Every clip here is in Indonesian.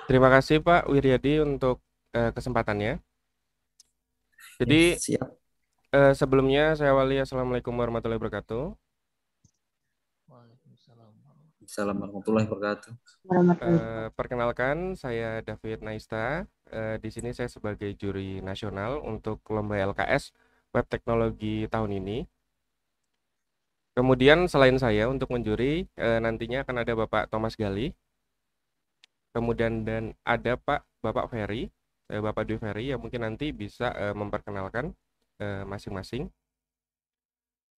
Terima kasih Pak Wiryadi untuk kesempatannya. Ya, Jadi siap. sebelumnya saya awali Assalamualaikum warahmatullahi wabarakatuh. Waalaikumsalam. Assalamualaikum warahmatullahi wabarakatuh. Perkenalkan saya David Naista. Di sini saya sebagai juri nasional untuk lomba LKS Web Teknologi tahun ini. Kemudian selain saya untuk menjuri nantinya akan ada Bapak Thomas Gali, kemudian dan ada Bapak Ferry, Bapak Dwi Ferry yang mungkin nanti bisa memperkenalkan masing-masing.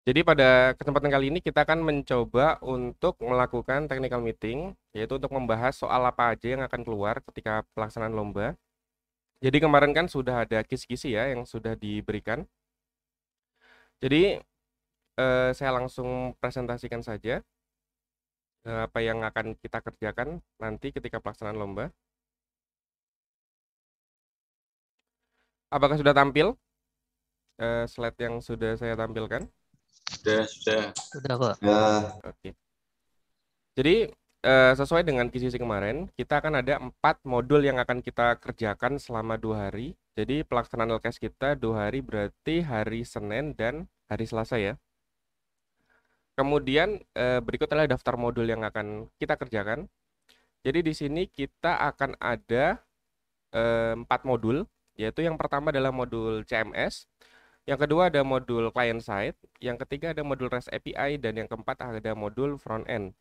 Jadi pada kesempatan kali ini kita akan mencoba untuk melakukan technical meeting, yaitu untuk membahas soal apa aja yang akan keluar ketika pelaksanaan lomba. Jadi kemarin kan sudah ada kisi-kisi ya yang sudah diberikan. Jadi saya langsung presentasikan saja apa yang akan kita kerjakan nanti ketika pelaksanaan lomba. Apakah sudah tampil slide yang sudah saya tampilkan? Sudah. Sudah, Pak. Ya. Oke. Jadi sesuai dengan kisi kemarin, kita akan ada 4 modul yang akan kita kerjakan selama 2 hari. Jadi pelaksanaan LKS kita 2 hari berarti hari Senin dan hari Selasa ya. Kemudian berikut adalah daftar modul yang akan kita kerjakan. Jadi di sini kita akan ada 4 modul, yaitu yang pertama adalah modul CMS, yang kedua ada modul client side, yang ketiga ada modul REST API, dan yang keempat ada modul front end.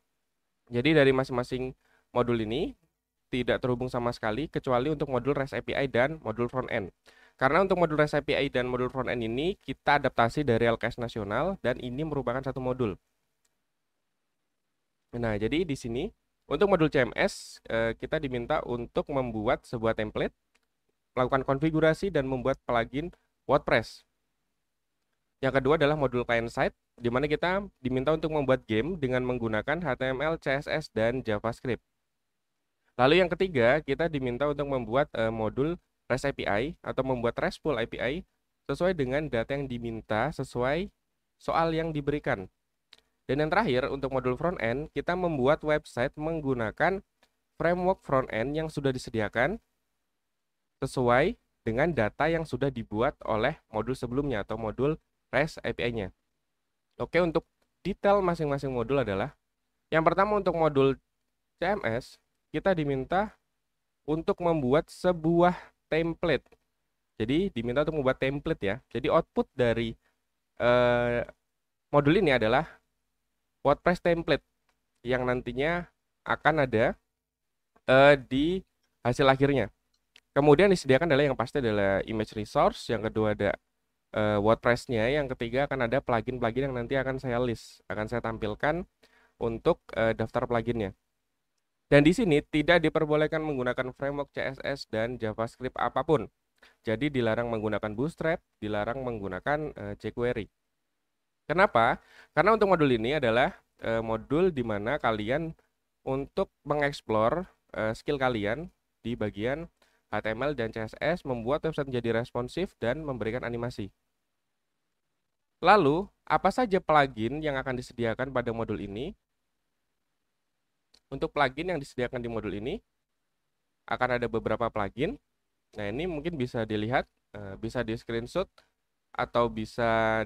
Jadi dari masing-masing modul ini tidak terhubung sama sekali kecuali untuk modul REST API dan modul front end. Karena untuk modul REST API dan modul front end ini kita adaptasi dari LKS nasional dan ini merupakan satu modul. Nah, jadi di sini untuk modul CMS kita diminta untuk membuat sebuah template, melakukan konfigurasi dan membuat plugin WordPress. Yang kedua adalah modul client side, di mana kita diminta untuk membuat game dengan menggunakan HTML, CSS, dan JavaScript. Lalu yang ketiga, kita diminta untuk membuat modul REST API atau membuat RESTful API sesuai dengan data yang diminta sesuai soal yang diberikan. Dan yang terakhir, untuk modul front end, kita membuat website menggunakan framework front end yang sudah disediakan sesuai dengan data yang sudah dibuat oleh modul sebelumnya atau modul REST API-nya. Oke, untuk detail masing-masing modul adalah yang pertama untuk modul CMS, kita diminta untuk membuat sebuah template. Jadi diminta untuk membuat template ya. Jadi output dari eh, modul ini adalah WordPress template yang nantinya akan ada di hasil akhirnya. Kemudian disediakan adalah yang pasti adalah image resource, yang kedua ada WordPress-nya, yang ketiga akan ada plugin-plugin yang nanti akan saya list, akan saya tampilkan untuk daftar pluginnya. Dan di sini tidak diperbolehkan menggunakan framework CSS dan JavaScript apapun. Jadi dilarang menggunakan Bootstrap, dilarang menggunakan jQuery. Kenapa? Karena untuk modul ini adalah modul di mana kalian untuk mengeksplor skill kalian di bagian HTML dan CSS, membuat website menjadi responsif dan memberikan animasi. Lalu, apa saja plugin yang akan disediakan pada modul ini? Untuk plugin yang disediakan di modul ini, akan ada beberapa plugin. Nah, ini mungkin bisa dilihat, bisa di screenshot, atau bisa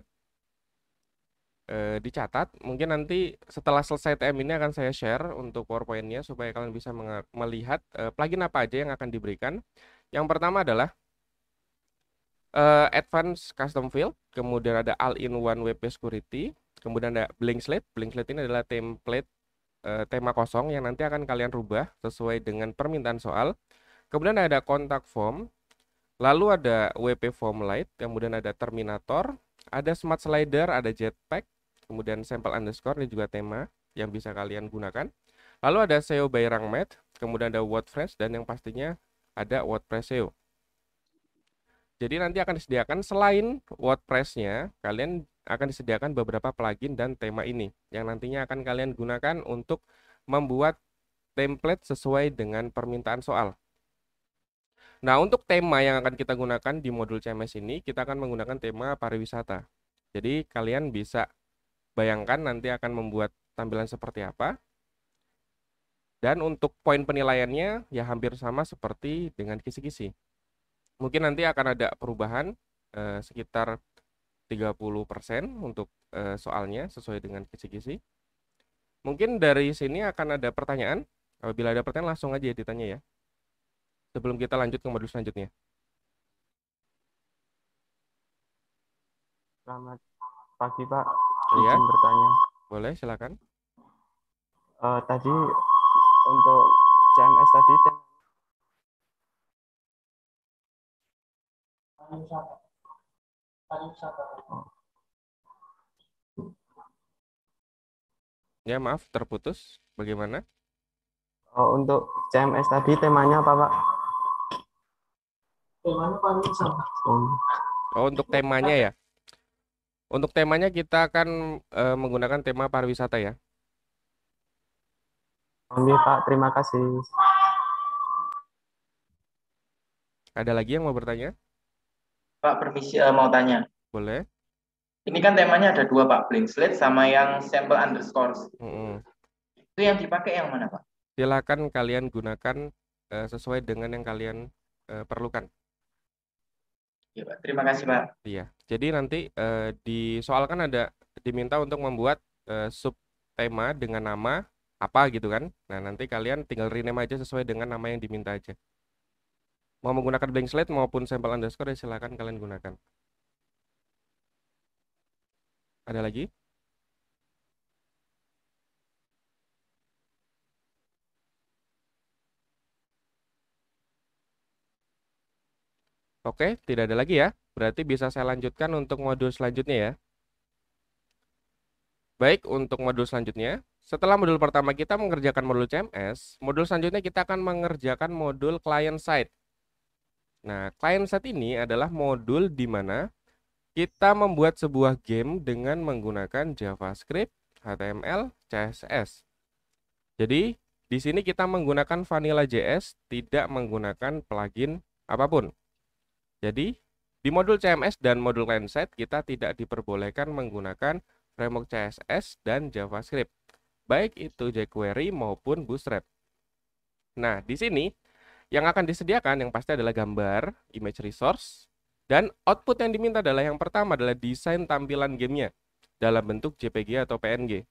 dicatat. Mungkin nanti setelah selesai TM ini akan saya share untuk PowerPoint-nya supaya kalian bisa melihat plugin apa aja yang akan diberikan. Yang pertama adalah Advanced Custom Field, kemudian ada All-in-One Web Page Security, kemudian ada Blank Slate. Blank Slate ini adalah template tema kosong yang nanti akan kalian rubah sesuai dengan permintaan soal. Kemudian ada Contact Form, lalu ada WP Form Lite, kemudian ada Terminator, ada Smart Slider, ada Jetpack, kemudian Sample Underscore, ini juga tema yang bisa kalian gunakan. Lalu ada SEO by Rangmat, kemudian ada WordPress, dan yang pastinya ada WordPress SEO. Jadi nanti akan disediakan selain WordPress-nya, kalian akan disediakan beberapa plugin dan tema ini yang nantinya akan kalian gunakan untuk membuat template sesuai dengan permintaan soal. Nah, untuk tema yang akan kita gunakan di modul CMS ini, kita akan menggunakan tema pariwisata. Jadi kalian bisa bayangkan nanti akan membuat tampilan seperti apa. Dan untuk poin penilaiannya ya hampir sama seperti dengan kisi-kisi. Mungkin nanti akan ada perubahan sekitar 30% untuk soalnya sesuai dengan kisi-kisi. Mungkin dari sini akan ada pertanyaan. Apabila ada pertanyaan langsung aja ditanya ya. Sebelum kita lanjut ke modul selanjutnya. Selamat pagi Pak, Iya, izin bertanya. boleh silakan. Tadi untuk CMS tadi Ya maaf terputus. Bagaimana? untuk CMS tadi temanya apa Pak? Temanya paling sama. Oh untuk temanya ya. Untuk temanya kita akan menggunakan tema pariwisata ya. Oke Pak, terima kasih. Ada lagi yang mau bertanya? Pak, permisi mau tanya. Boleh. Ini kan temanya ada dua Pak, blank slate sama yang sample underscores. Itu yang dipakai yang mana Pak? Silakan kalian gunakan sesuai dengan yang kalian perlukan. Ya Pak, terima kasih Pak. Iya. Jadi nanti di soal kan ada diminta untuk membuat sub tema dengan nama apa gitu kan. Nah nanti kalian tinggal rename aja sesuai dengan nama yang diminta aja. Mau menggunakan blank slate maupun sample underscore ya silakan kalian gunakan. Ada lagi? Oke, tidak ada lagi ya. Berarti bisa saya lanjutkan untuk modul selanjutnya ya. Baik, untuk modul selanjutnya, setelah modul pertama kita mengerjakan modul CMS, modul selanjutnya kita akan mengerjakan modul client side. Nah, client side ini adalah modul di mana kita membuat sebuah game dengan menggunakan JavaScript, HTML, CSS. Jadi, di sini kita menggunakan Vanilla JS, tidak menggunakan plugin apapun. Jadi, di modul CMS dan modul client side kita tidak diperbolehkan menggunakan framework CSS dan JavaScript, baik itu jQuery maupun Bootstrap. Nah, di sini yang akan disediakan yang pasti adalah gambar, image resource, dan output yang diminta adalah yang pertama adalah desain tampilan gamenya dalam bentuk JPG atau PNG.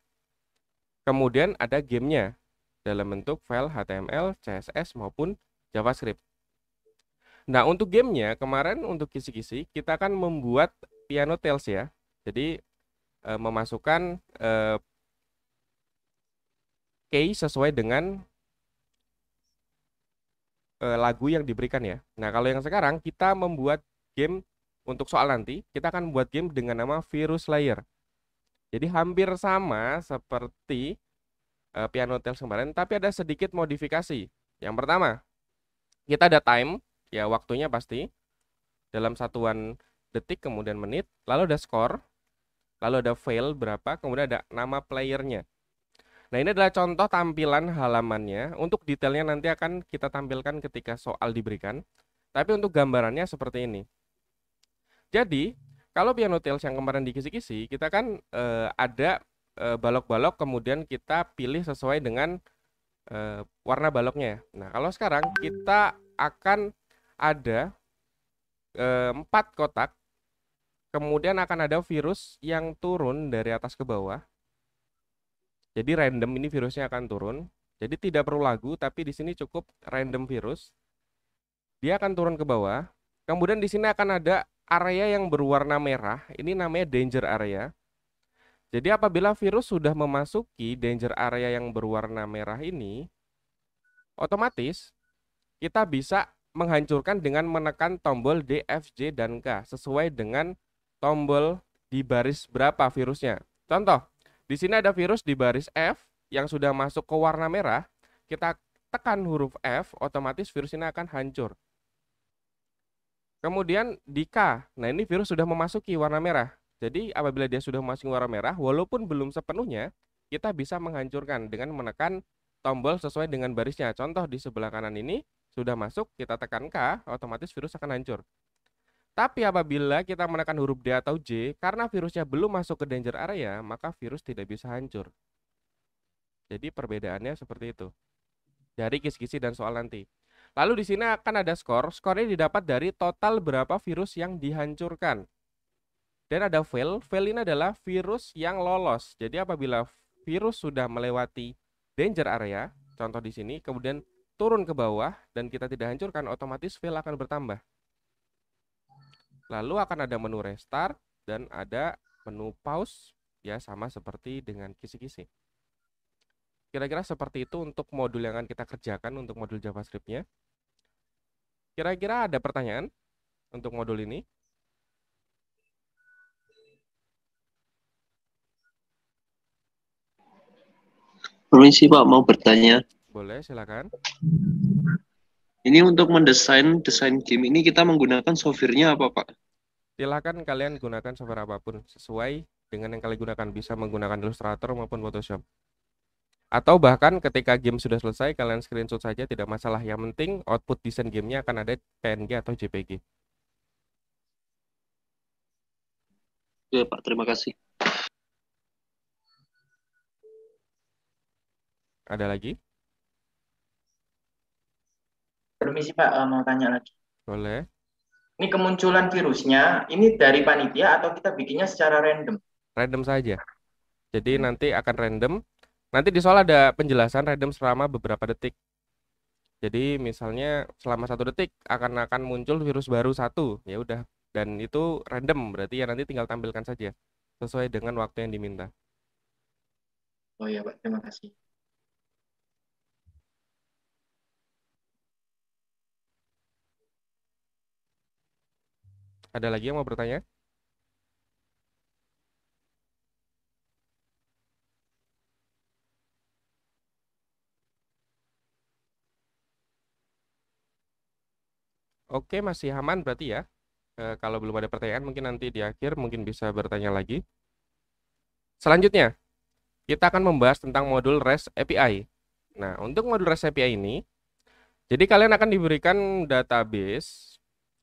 Kemudian ada gamenya dalam bentuk file HTML, CSS maupun JavaScript. Nah, untuk gamenya kemarin untuk kisi-kisi kita akan membuat piano tails ya. Jadi memasukkan key sesuai dengan lagu yang diberikan ya. Nah, kalau yang sekarang kita membuat game untuk soal nanti, kita akan membuat game dengan nama Virus Layer. Jadi hampir sama seperti Piano Tales kemarin, tapi ada sedikit modifikasi. Yang pertama, kita ada time, ya waktunya pasti, dalam satuan detik, kemudian menit, lalu ada score, lalu ada fail berapa, kemudian ada nama playernya. Nah, ini adalah contoh tampilan halamannya. Untuk detailnya nanti akan kita tampilkan ketika soal diberikan. Tapi untuk gambarannya seperti ini. Jadi, kalau piano tails yang kemarin di kisi-kisi, kita kan ada balok-balok, kemudian kita pilih sesuai dengan warna baloknya. Nah, kalau sekarang kita akan ada 4 kotak, kemudian akan ada virus yang turun dari atas ke bawah. Jadi random ini virusnya akan turun. Jadi tidak perlu lagu, tapi di sini cukup random virus. Dia akan turun ke bawah. Kemudian di sini akan ada area yang berwarna merah. Ini namanya danger area. Jadi apabila virus sudah memasuki danger area yang berwarna merah ini, otomatis kita bisa menghancurkan dengan menekan tombol D, F, J, dan K sesuai dengan tombol di baris berapa virusnya. Contoh, di sini ada virus di baris F yang sudah masuk ke warna merah, kita tekan huruf F, otomatis virus ini akan hancur. Kemudian di K, nah ini virus sudah memasuki warna merah. Jadi apabila dia sudah memasuki warna merah, walaupun belum sepenuhnya, kita bisa menghancurkan dengan menekan tombol sesuai dengan barisnya. Contoh di sebelah kanan ini sudah masuk, kita tekan K, otomatis virus akan hancur. Tapi apabila kita menekan huruf D atau J, karena virusnya belum masuk ke danger area, maka virus tidak bisa hancur. Jadi perbedaannya seperti itu. dari kisi-kisi dan soal nanti. Lalu di sini akan ada skor. Skornya didapat dari total berapa virus yang dihancurkan. Dan ada fail. Fail ini adalah virus yang lolos. Jadi apabila virus sudah melewati danger area, contoh di sini, kemudian turun ke bawah dan kita tidak hancurkan, otomatis fail akan bertambah. Lalu akan ada menu restart dan ada menu pause, ya sama seperti dengan kisi-kisi. Kira-kira seperti itu untuk modul yang akan kita kerjakan untuk modul JavaScript-nya. Kira-kira ada pertanyaan untuk modul ini? Permisi Pak, mau bertanya. Boleh, silakan. Ini untuk desain game ini kita menggunakan software-nya apa Pak? Silakan kalian gunakan software apapun sesuai dengan yang kalian gunakan. Bisa menggunakan Illustrator maupun Photoshop. Atau bahkan ketika game sudah selesai, kalian screenshot saja, tidak masalah. Yang penting output desain gamenya akan ada PNG atau JPG. Ya Pak, terima kasih. Ada lagi? Permisi Pak, mau tanya lagi. Boleh. Ini kemunculan virusnya, ini dari panitia atau kita bikinnya secara random? Random saja. Jadi nanti akan random. Nanti di soal ada penjelasan random selama beberapa detik. Jadi misalnya selama 1 detik akan muncul virus baru 1, ya udah. Dan itu random, berarti ya nanti tinggal tampilkan saja sesuai dengan waktu yang diminta. Oh iya Pak, terima kasih. Ada lagi yang mau bertanya? Oke, masih aman berarti ya. Kalau belum ada pertanyaan, mungkin nanti di akhir mungkin bisa bertanya lagi. Selanjutnya, kita akan membahas tentang modul REST API. Nah, untuk modul REST API ini, jadi kalian akan diberikan database,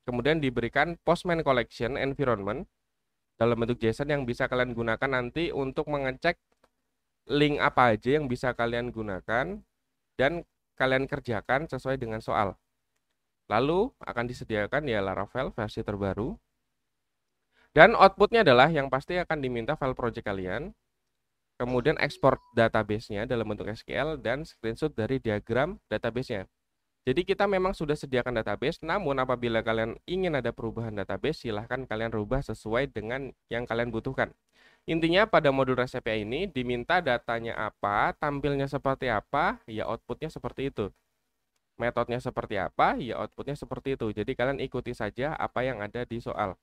kemudian diberikan Postman Collection Environment dalam bentuk JSON yang bisa kalian gunakan nanti untuk mengecek link apa aja yang bisa kalian gunakan dan kalian kerjakan sesuai dengan soal. Lalu akan disediakan ya Laravel versi terbaru. Dan outputnya adalah yang pasti akan diminta file project kalian. Kemudian ekspor database-nya dalam bentuk SQL dan screenshot dari diagram database-nya. Jadi kita memang sudah sediakan database, namun apabila kalian ingin ada perubahan database, silahkan kalian rubah sesuai dengan yang kalian butuhkan. Intinya pada modul REST API ini diminta datanya apa, tampilnya seperti apa, ya outputnya seperti itu. Metodenya seperti apa, ya outputnya seperti itu. Jadi kalian ikuti saja apa yang ada di soal.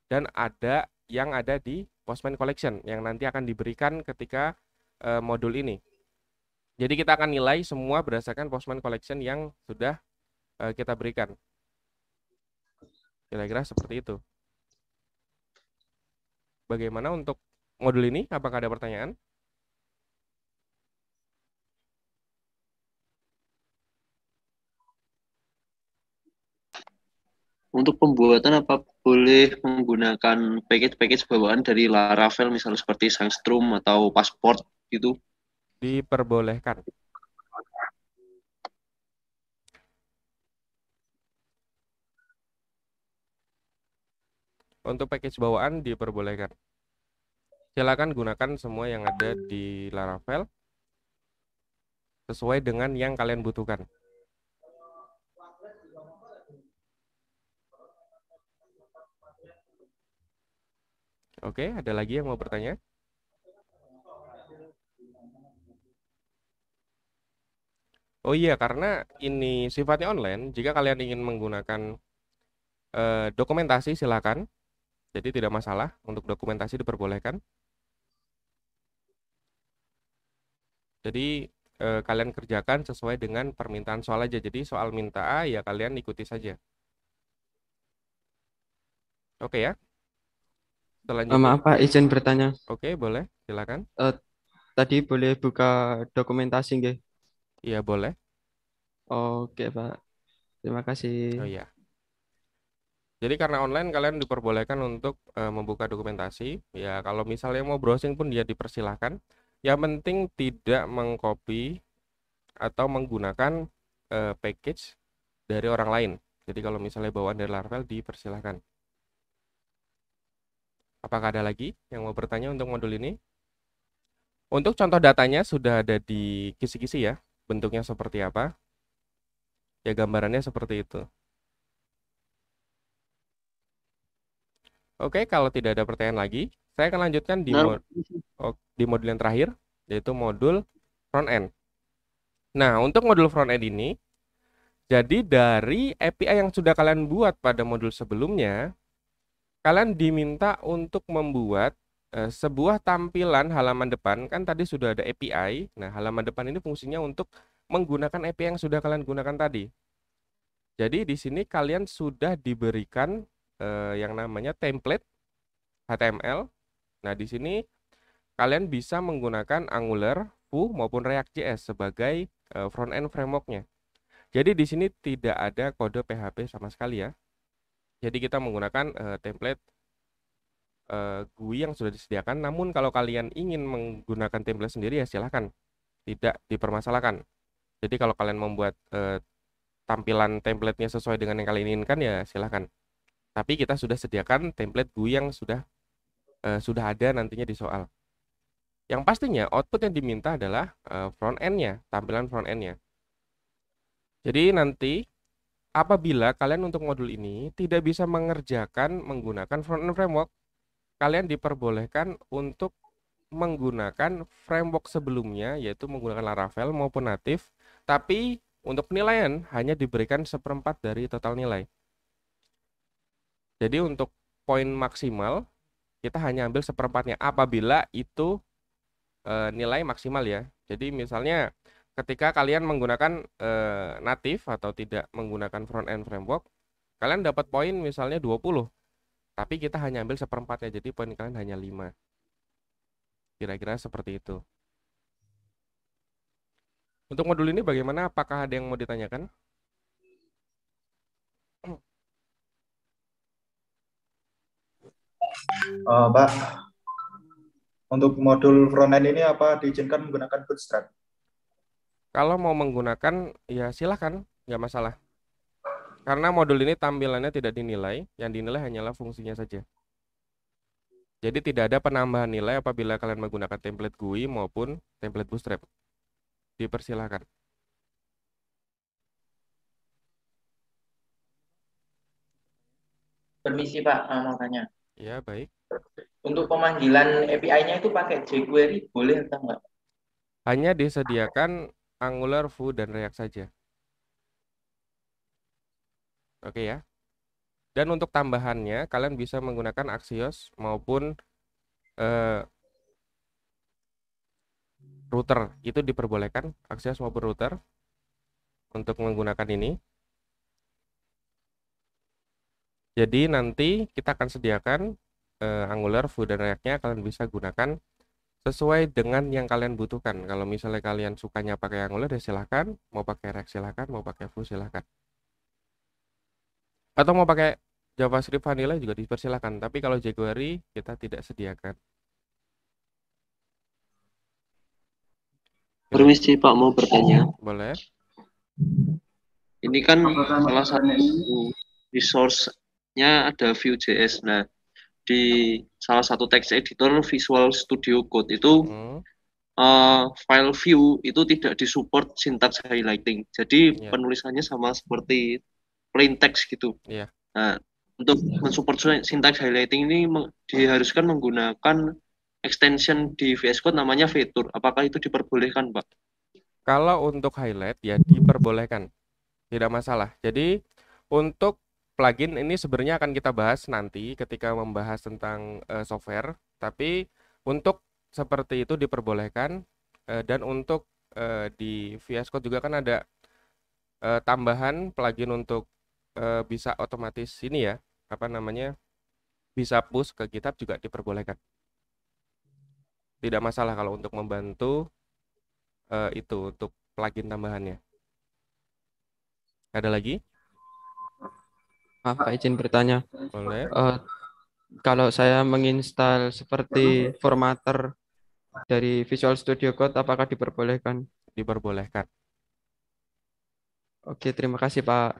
Dan ada yang ada di Postman Collection yang nanti akan diberikan ketika modul ini. Jadi kita akan nilai semua berdasarkan Postman Collection yang sudah kita berikan. Kira-kira seperti itu. Bagaimana untuk modul ini? Apakah ada pertanyaan? Untuk pembuatan apa boleh menggunakan package-package bawaan dari Laravel misalnya seperti Sangstrom atau Passport gitu? Diperbolehkan. Untuk package bawaan diperbolehkan. Silakan gunakan semua yang ada di Laravel sesuai dengan yang kalian butuhkan. Oke, ada lagi yang mau bertanya? Oh iya, karena ini sifatnya online, jika kalian ingin menggunakan dokumentasi silakan. Jadi tidak masalah, untuk dokumentasi diperbolehkan. Jadi kalian kerjakan sesuai dengan permintaan soal aja. Jadi soal minta A ya kalian ikuti saja. Oke ya. Selanjutnya. Maaf Pak, izin bertanya. Oke, boleh, silakan. Tadi boleh buka dokumentasi nggih? Iya, boleh. Oke Pak, terima kasih. Oh iya. Jadi karena online kalian diperbolehkan untuk membuka dokumentasi. Ya kalau misalnya mau browsing pun dia dipersilahkan. Yang penting tidak mengcopy atau menggunakan package dari orang lain. Jadi kalau misalnya bawaan dari Laravel dipersilahkan. Apakah ada lagi yang mau bertanya untuk modul ini? Untuk contoh datanya sudah ada di kisi-kisi ya. Bentuknya seperti apa? Ya gambarannya seperti itu. Oke, kalau tidak ada pertanyaan lagi, saya akan lanjutkan di modul yang terakhir, yaitu modul front end. Nah, untuk modul front end ini, jadi dari API yang sudah kalian buat pada modul sebelumnya, kalian diminta untuk membuat sebuah tampilan halaman depan. Kan tadi sudah ada API. Nah, halaman depan ini fungsinya untuk menggunakan API yang sudah kalian gunakan tadi. Jadi di sini kalian sudah diberikan yang namanya template HTML. Nah, di sini kalian bisa menggunakan Angular, Vue maupun React.js sebagai front end frameworknya. Jadi di sini tidak ada kode PHP sama sekali ya. Jadi kita menggunakan template GUI yang sudah disediakan. Namun kalau kalian ingin menggunakan template sendiri ya silahkan, tidak dipermasalahkan. Jadi kalau kalian membuat tampilan template-nya sesuai dengan yang kalian inginkan ya silahkan. Tapi kita sudah sediakan template GUI yang sudah ada nantinya di soal. Yang pastinya output yang diminta adalah front end-nya, tampilan front end-nya. Jadi nanti apabila kalian untuk modul ini tidak bisa mengerjakan menggunakan front end framework, kalian diperbolehkan untuk menggunakan framework sebelumnya, yaitu menggunakan Laravel maupun native, tapi untuk penilaian hanya diberikan 1/4 dari total nilai. Jadi untuk poin maksimal kita hanya ambil 1/4-nya apabila itu nilai maksimal ya. Jadi misalnya ketika kalian menggunakan native atau tidak menggunakan front end framework, kalian dapat poin misalnya 20. Tapi kita hanya ambil 1/4-nya, jadi poin kalian hanya 5. Kira-kira seperti itu. Untuk modul ini bagaimana? Apakah ada yang mau ditanyakan? Pak, untuk modul front end ini apa diizinkan menggunakan Bootstrap? Kalau mau menggunakan, ya silahkan, nggak masalah. Karena modul ini tampilannya tidak dinilai, yang dinilai hanyalah fungsinya saja. Jadi tidak ada penambahan nilai apabila kalian menggunakan template GUI maupun template Bootstrap. Dipersilahkan. Permisi Pak, mau tanya. Ya, baik. Untuk pemanggilan API-nya itu pakai jQuery, boleh atau enggak? Hanya disediakan Angular, Vue, dan React saja. Oke ya. Dan untuk tambahannya, kalian bisa menggunakan Axios maupun router. Itu diperbolehkan, Axios maupun router untuk menggunakan ini. Jadi nanti kita akan sediakan Angular, Vue, dan React-nya kalian bisa gunakan sesuai dengan yang kalian butuhkan. Kalau misalnya kalian sukanya pakai Angular ya silahkan, mau pakai React silahkan, mau pakai Vue silahkan. Atau mau pakai JavaScript vanilla juga dipersilahkan, tapi kalau jQuery kita tidak sediakan. Permisi Pak, mau bertanya. Boleh. Ini kan salah satu resource-nya ada Vue.js. Nah, di salah satu text editor Visual Studio Code itu file view itu tidak disupport syntax highlighting. Jadi penulisannya sama seperti plain text gitu. Nah, untuk mensupport syntax highlighting ini diharuskan menggunakan extension di VS Code namanya Vetur. Apakah itu diperbolehkan, Pak? Kalau untuk highlight ya diperbolehkan. Tidak masalah. Jadi untuk plugin ini sebenarnya akan kita bahas nanti ketika membahas tentang software. Tapi untuk seperti itu diperbolehkan. Dan untuk di VS Code juga kan ada tambahan plugin untuk bisa otomatis ini ya, apa namanya, bisa push ke GitHub juga diperbolehkan. Tidak masalah kalau untuk membantu itu untuk plugin tambahannya. Ada lagi? Maaf Pak, izin bertanya. Boleh. Kalau saya menginstal seperti formatter dari Visual Studio Code, apakah diperbolehkan? Diperbolehkan. Oke, terima kasih Pak.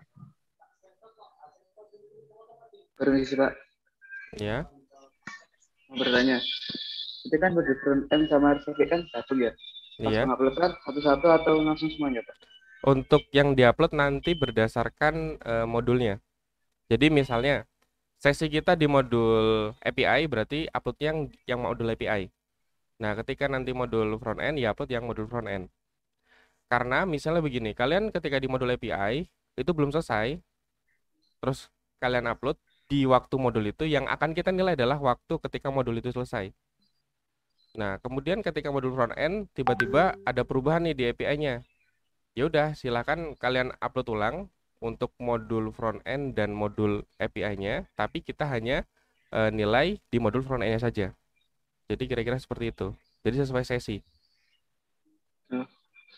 Permisi Pak, Ya, mau bertanya. Itu kan body front end sama RCP kan satu ya. Pas iya. mengupload kan satu-satu atau langsung semuanya Pak? Untuk yang diupload nanti berdasarkan modulnya. Jadi misalnya sesi kita di modul API berarti upload yang modul API. Nah, ketika nanti modul front end ya upload yang modul front end. Karena misalnya begini, kalian ketika di modul API itu belum selesai, terus kalian upload di waktu modul itu yang akan kita nilai adalah waktu ketika modul itu selesai. Nah, kemudian ketika modul front end tiba-tiba ada perubahan nih di API-nya. Ya udah, silakan kalian upload ulang untuk modul front end dan modul API-nya, tapi kita hanya nilai di modul front end-nya saja. Jadi kira-kira seperti itu. Jadi sesuai sesi. Oh,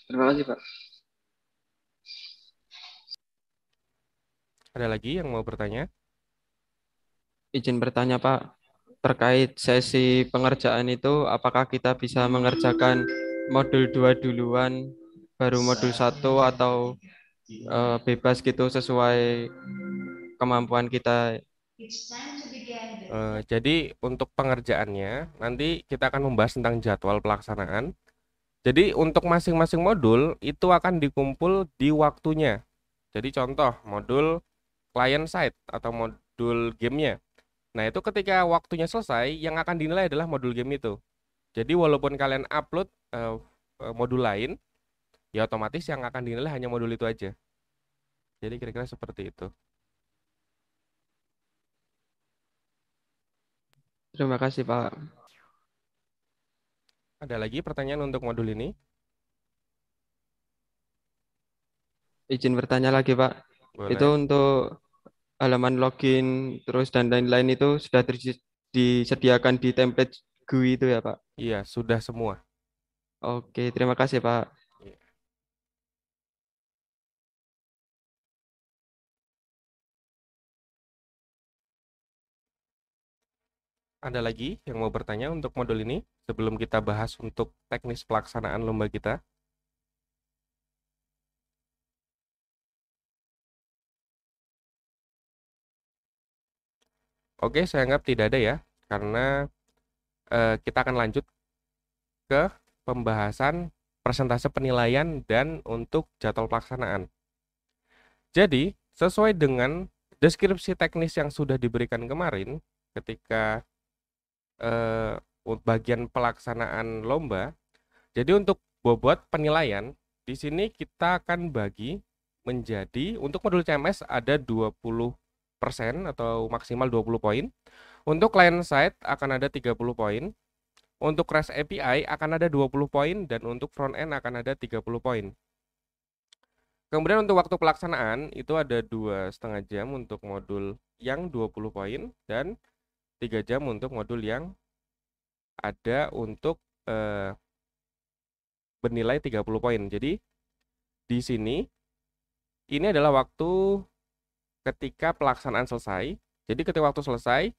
terima kasih Pak. Ada lagi yang mau bertanya? Izin bertanya Pak, terkait sesi pengerjaan itu, apakah kita bisa mengerjakan modul 2 duluan, baru modul 1 atau bebas gitu sesuai kemampuan kita? Jadi untuk pengerjaannya nanti kita akan membahas tentang jadwal pelaksanaan. Jadi untuk masing-masing modul itu akan dikumpul di waktunya. Jadi contoh modul client side atau modul gamenya. Nah itu ketika waktunya selesai yang akan dinilai adalah modul game itu. Jadi walaupun kalian upload modul lain, ya otomatis yang akan dinilai hanya modul itu aja. Jadi kira-kira seperti itu. Terima kasih Pak. Ada lagi pertanyaan untuk modul ini? Izin bertanya lagi Pak, itu Boleh. untuk halaman login terus dan lain-lain itu sudah disediakan di template GUI itu ya Pak? Iya, sudah semua. Oke, terima kasih Pak. Iya. Ada lagi yang mau bertanya untuk modul ini sebelum kita bahas untuk teknis pelaksanaan lomba kita? Oke, saya anggap tidak ada ya, karena kita akan lanjut ke pembahasan persentase penilaian dan untuk jadwal pelaksanaan. Jadi, sesuai dengan deskripsi teknis yang sudah diberikan kemarin ketika bagian pelaksanaan lomba, jadi untuk bobot penilaian, di sini kita akan bagi menjadi untuk modul CMS ada 20% atau maksimal 20 poin. Untuk client side akan ada 30 poin. Untuk REST API akan ada 20 poin dan untuk front end akan ada 30 poin. Kemudian untuk waktu pelaksanaan itu ada 2,5 jam untuk modul yang 20 poin dan 3 jam untuk modul yang ada untuk bernilai 30 poin. Jadi di sini ini adalah waktu ketika pelaksanaan selesai. Jadi ketika waktu selesai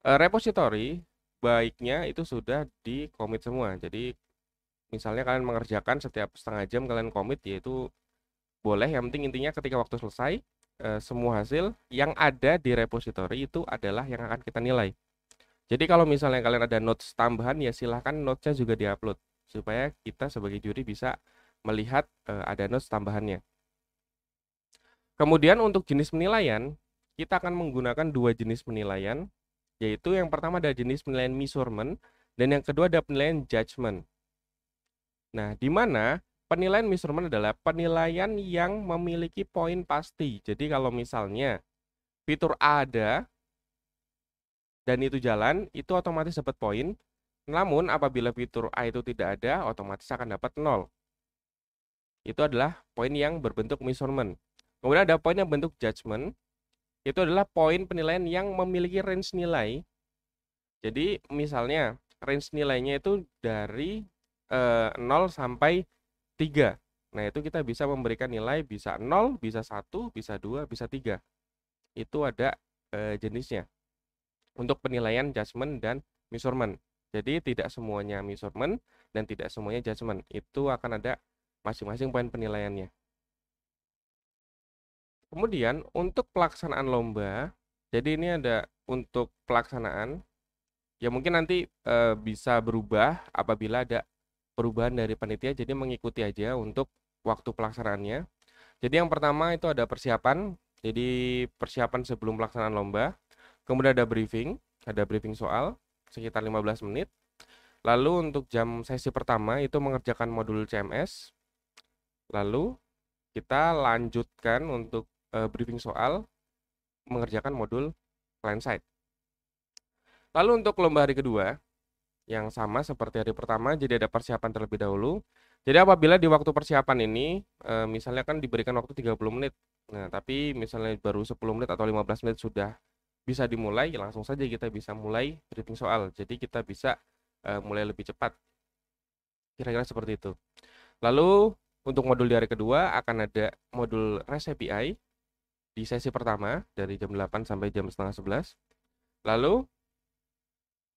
repository baiknya itu sudah di-commit semua. Jadi misalnya kalian mengerjakan setiap setengah jam kalian commit yaitu boleh, yang penting intinya ketika waktu selesai semua hasil yang ada di repository itu adalah yang akan kita nilai. Jadi kalau misalnya kalian ada notes tambahan ya silahkan notesnya juga diupload supaya kita sebagai juri bisa melihat ada notes tambahannya. Kemudian untuk jenis penilaian kita akan menggunakan 2 jenis penilaian, yaitu yang pertama ada jenis penilaian measurement dan yang kedua ada penilaian judgment. Nah, di mana penilaian measurement adalah penilaian yang memiliki poin pasti. Jadi kalau misalnya fitur A ada dan itu jalan, itu otomatis dapat poin. Namun apabila fitur A itu tidak ada, otomatis akan dapat 0. Itu adalah poin yang berbentuk measurement. Kemudian ada poin yang bentuk judgment. Itu adalah poin penilaian yang memiliki range nilai. Jadi misalnya range nilainya itu dari 0 sampai 3. Nah, itu kita bisa memberikan nilai bisa 0, bisa 1, bisa 2, bisa 3. Itu ada jenisnya. Untuk penilaian judgment dan measurement. Jadi tidak semuanya measurement dan tidak semuanya judgment. Itu akan ada masing-masing poin penilaiannya. Kemudian untuk pelaksanaan lomba, jadi ini ada untuk pelaksanaan, ya mungkin nanti bisa berubah apabila ada perubahan dari panitia, jadi mengikuti aja untuk waktu pelaksanaannya. Jadi yang pertama itu ada persiapan, jadi persiapan sebelum pelaksanaan lomba, kemudian ada briefing soal sekitar 15 menit. Lalu untuk jam sesi pertama itu mengerjakan modul CMS, lalu kita lanjutkan untuk briefing soal mengerjakan modul client side. Lalu untuk lomba hari kedua yang sama seperti hari pertama, jadi ada persiapan terlebih dahulu. Jadi apabila di waktu persiapan ini misalnya kan diberikan waktu 30 menit. Nah, tapi misalnya baru 10 menit atau 15 menit sudah bisa dimulai, langsung saja kita bisa mulai briefing soal. Jadi kita bisa mulai lebih cepat. Kira-kira seperti itu. Lalu untuk modul di hari kedua akan ada modul REST API di sesi pertama dari jam 8 sampai jam setengah 11. Lalu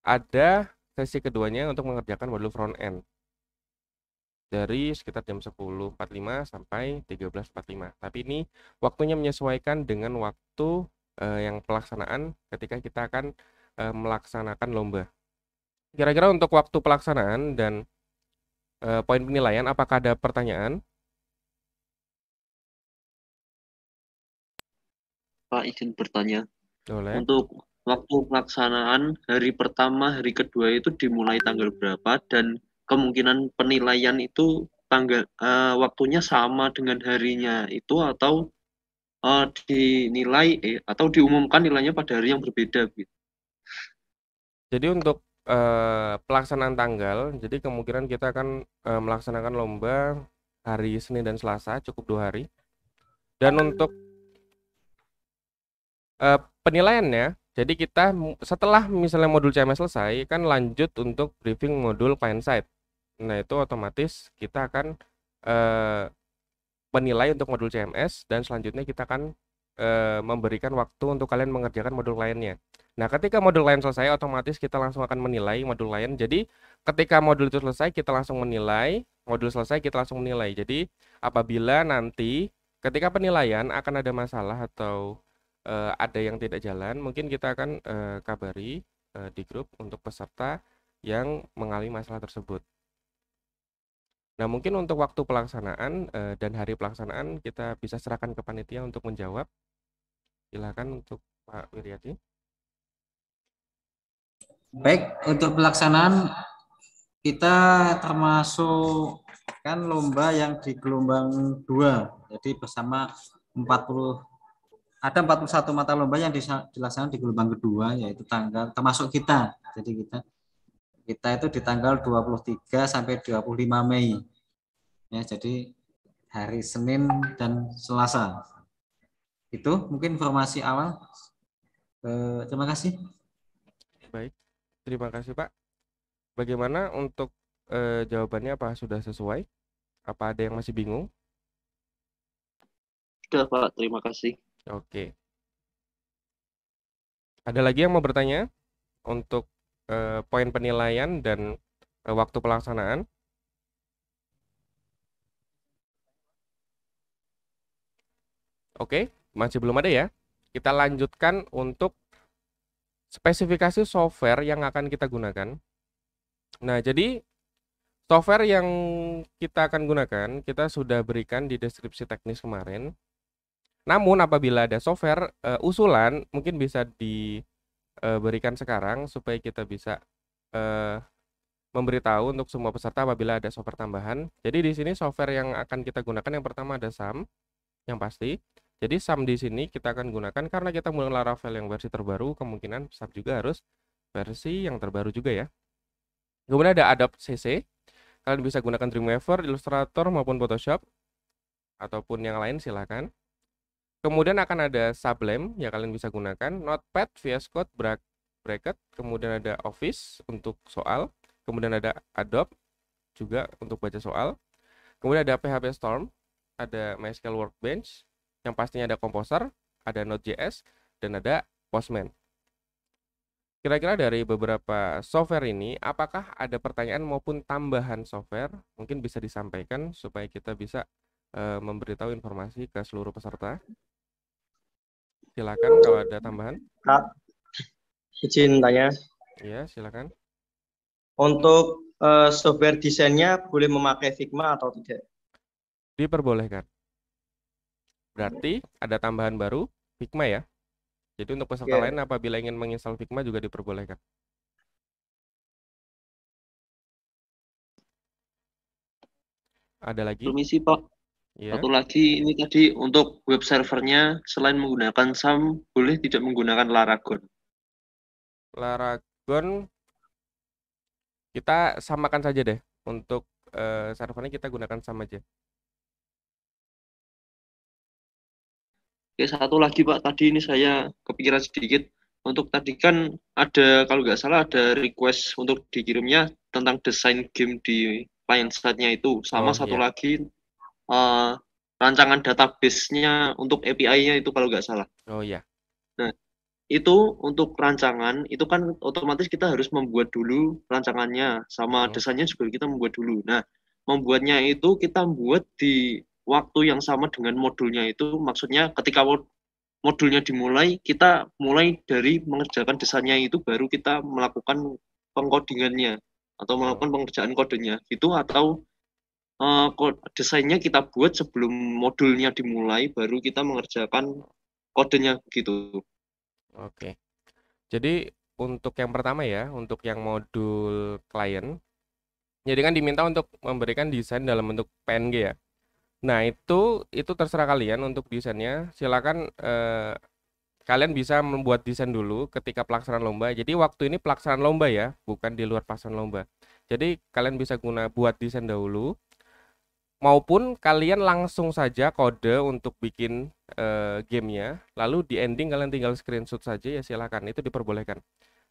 ada sesi keduanya untuk mengerjakan modul front end dari sekitar jam 10.45 sampai 13.45. Tapi ini waktunya menyesuaikan dengan waktu yang pelaksanaan ketika kita akan melaksanakan lomba. Kira-kira untuk waktu pelaksanaan dan poin penilaian, apakah ada pertanyaan? Pak, izin bertanya. Boleh. Untuk waktu pelaksanaan hari pertama, hari kedua itu dimulai tanggal berapa, dan kemungkinan penilaian itu waktunya sama dengan harinya itu, atau dinilai atau diumumkan nilainya pada hari yang berbeda gitu. Jadi untuk pelaksanaan tanggal, jadi kemungkinan kita akan melaksanakan lomba hari Senin dan Selasa, cukup 2 hari. Dan untuk penilaiannya, jadi kita setelah misalnya modul CMS selesai, kan lanjut untuk briefing modul client side. Nah, itu otomatis kita akan menilai untuk modul CMS, dan selanjutnya kita akan memberikan waktu untuk kalian mengerjakan modul lainnya. Nah, ketika modul lain selesai, otomatis kita langsung akan menilai modul lain. Jadi, ketika modul itu selesai, kita langsung menilai. Modul selesai, kita langsung menilai. Jadi, apabila nanti ketika penilaian akan ada masalah atau ada yang tidak jalan, mungkin kita akan kabari di grup untuk peserta yang mengalami masalah tersebut. Nah, mungkin untuk waktu pelaksanaan dan hari pelaksanaan kita bisa serahkan ke panitia untuk menjawab. Silakan untuk Pak Wiryadi. Baik, untuk pelaksanaan kita termasuk kan lomba yang di gelombang 2. Jadi bersama 41 mata lomba yang dilaksanakan di gelombang kedua, yaitu tanggal termasuk kita. Jadi kita itu di tanggal 23 sampai 25 Mei. Ya, jadi hari Senin dan Selasa. Itu mungkin informasi awal. Terima kasih. Baik, terima kasih Pak. Bagaimana untuk jawabannya, apa sudah sesuai? Apa ada yang masih bingung? Sudah Pak, terima kasih. Oke. Ada lagi yang mau bertanya untuk poin penilaian dan waktu pelaksanaan? Oke, masih belum ada ya. Kita lanjutkan untuk spesifikasi software yang akan kita gunakan. Nah, jadi software yang kita akan gunakan, kita sudah berikan di deskripsi teknis kemarin. Namun apabila ada software usulan, mungkin bisa diberikan sekarang supaya kita bisa memberitahu untuk semua peserta apabila ada software tambahan. Jadi di sini software yang akan kita gunakan yang pertama ada SAM, yang pasti. Jadi SAM di sini kita akan gunakan karena kita menggunakan Laravel yang versi terbaru, kemungkinan SAM juga harus versi yang terbaru juga ya. Kemudian ada Adobe CC. Kalian bisa gunakan Dreamweaver, Illustrator maupun Photoshop ataupun yang lain silakan. Kemudian akan ada Sublime yang kalian bisa gunakan, Notepad, VS Code, Bracket, kemudian ada Office untuk soal, kemudian ada Adobe juga untuk baca soal. Kemudian ada PHP Storm, ada MySQL Workbench, yang pastinya ada Composer, ada Node.js, dan ada Postman. Kira-kira dari beberapa software ini, apakah ada pertanyaan maupun tambahan software? Mungkin bisa disampaikan supaya kita bisa memberitahu informasi ke seluruh peserta. Silakan kalau ada tambahan. Kak, izin tanya. Ya, silakan. Untuk software desainnya boleh memakai Figma atau tidak? Diperbolehkan. Berarti ada tambahan baru, Figma ya. Jadi untuk peserta lain apabila ingin menginstal Figma juga diperbolehkan. Ada lagi? Permisi Pak. Ya. Satu lagi, ini tadi untuk web servernya selain menggunakan SAM, boleh tidak menggunakan Laragon? Laragon kita samakan saja deh. Untuk servernya kita gunakan SAM aja. Oke, satu lagi Pak, tadi ini saya kepikiran sedikit. Untuk tadi kan ada, kalau nggak salah ada request untuk dikirimnya tentang desain game di client side-nya itu. Sama satu lagi rancangan database-nya untuk API-nya itu kalau nggak salah. Oh iya. Nah, itu untuk rancangan, itu kan otomatis kita harus membuat dulu rancangannya, sama desainnya juga kita membuat dulu. Nah, membuatnya itu kita buat di waktu yang sama dengan modulnya itu, maksudnya ketika modulnya dimulai, kita mulai dari mengerjakan desainnya itu, baru kita melakukan pengkodingannya, atau melakukan pengerjaan kodenya, gitu, atau desainnya kita buat sebelum modulnya dimulai, baru kita mengerjakan kodenya gitu. Oke. Jadi untuk yang pertama ya, untuk yang modul klien, jadi kan diminta untuk memberikan desain dalam bentuk PNG ya. Nah itu terserah kalian untuk desainnya. Silakan kalian bisa membuat desain dulu ketika pelaksanaan lomba. Jadi waktu ini pelaksanaan lomba ya, bukan di luar pelaksanaan lomba. Jadi kalian bisa buat desain dahulu. Maupun kalian langsung saja kode untuk bikin gamenya, lalu di ending kalian tinggal screenshot saja ya silakan, itu diperbolehkan.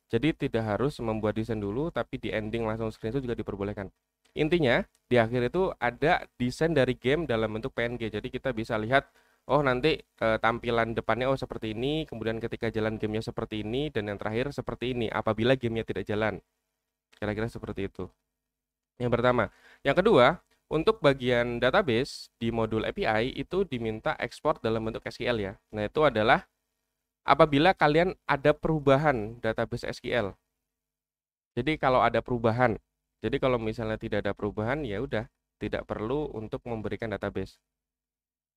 Jadi tidak harus membuat desain dulu, tapi di ending langsung screenshot juga diperbolehkan. Intinya di akhir itu ada desain dari game dalam bentuk PNG, jadi kita bisa lihat, oh nanti tampilan depannya oh seperti ini, kemudian ketika jalan gamenya seperti ini, dan yang terakhir seperti ini apabila gamenya tidak jalan. Kira-kira seperti itu. Yang pertama. Yang kedua, untuk bagian database di modul API itu diminta ekspor dalam bentuk SQL ya. Nah, itu adalah apabila kalian ada perubahan database SQL. Jadi kalau ada perubahan. Jadi kalau misalnya tidak ada perubahan ya udah tidak perlu untuk memberikan database.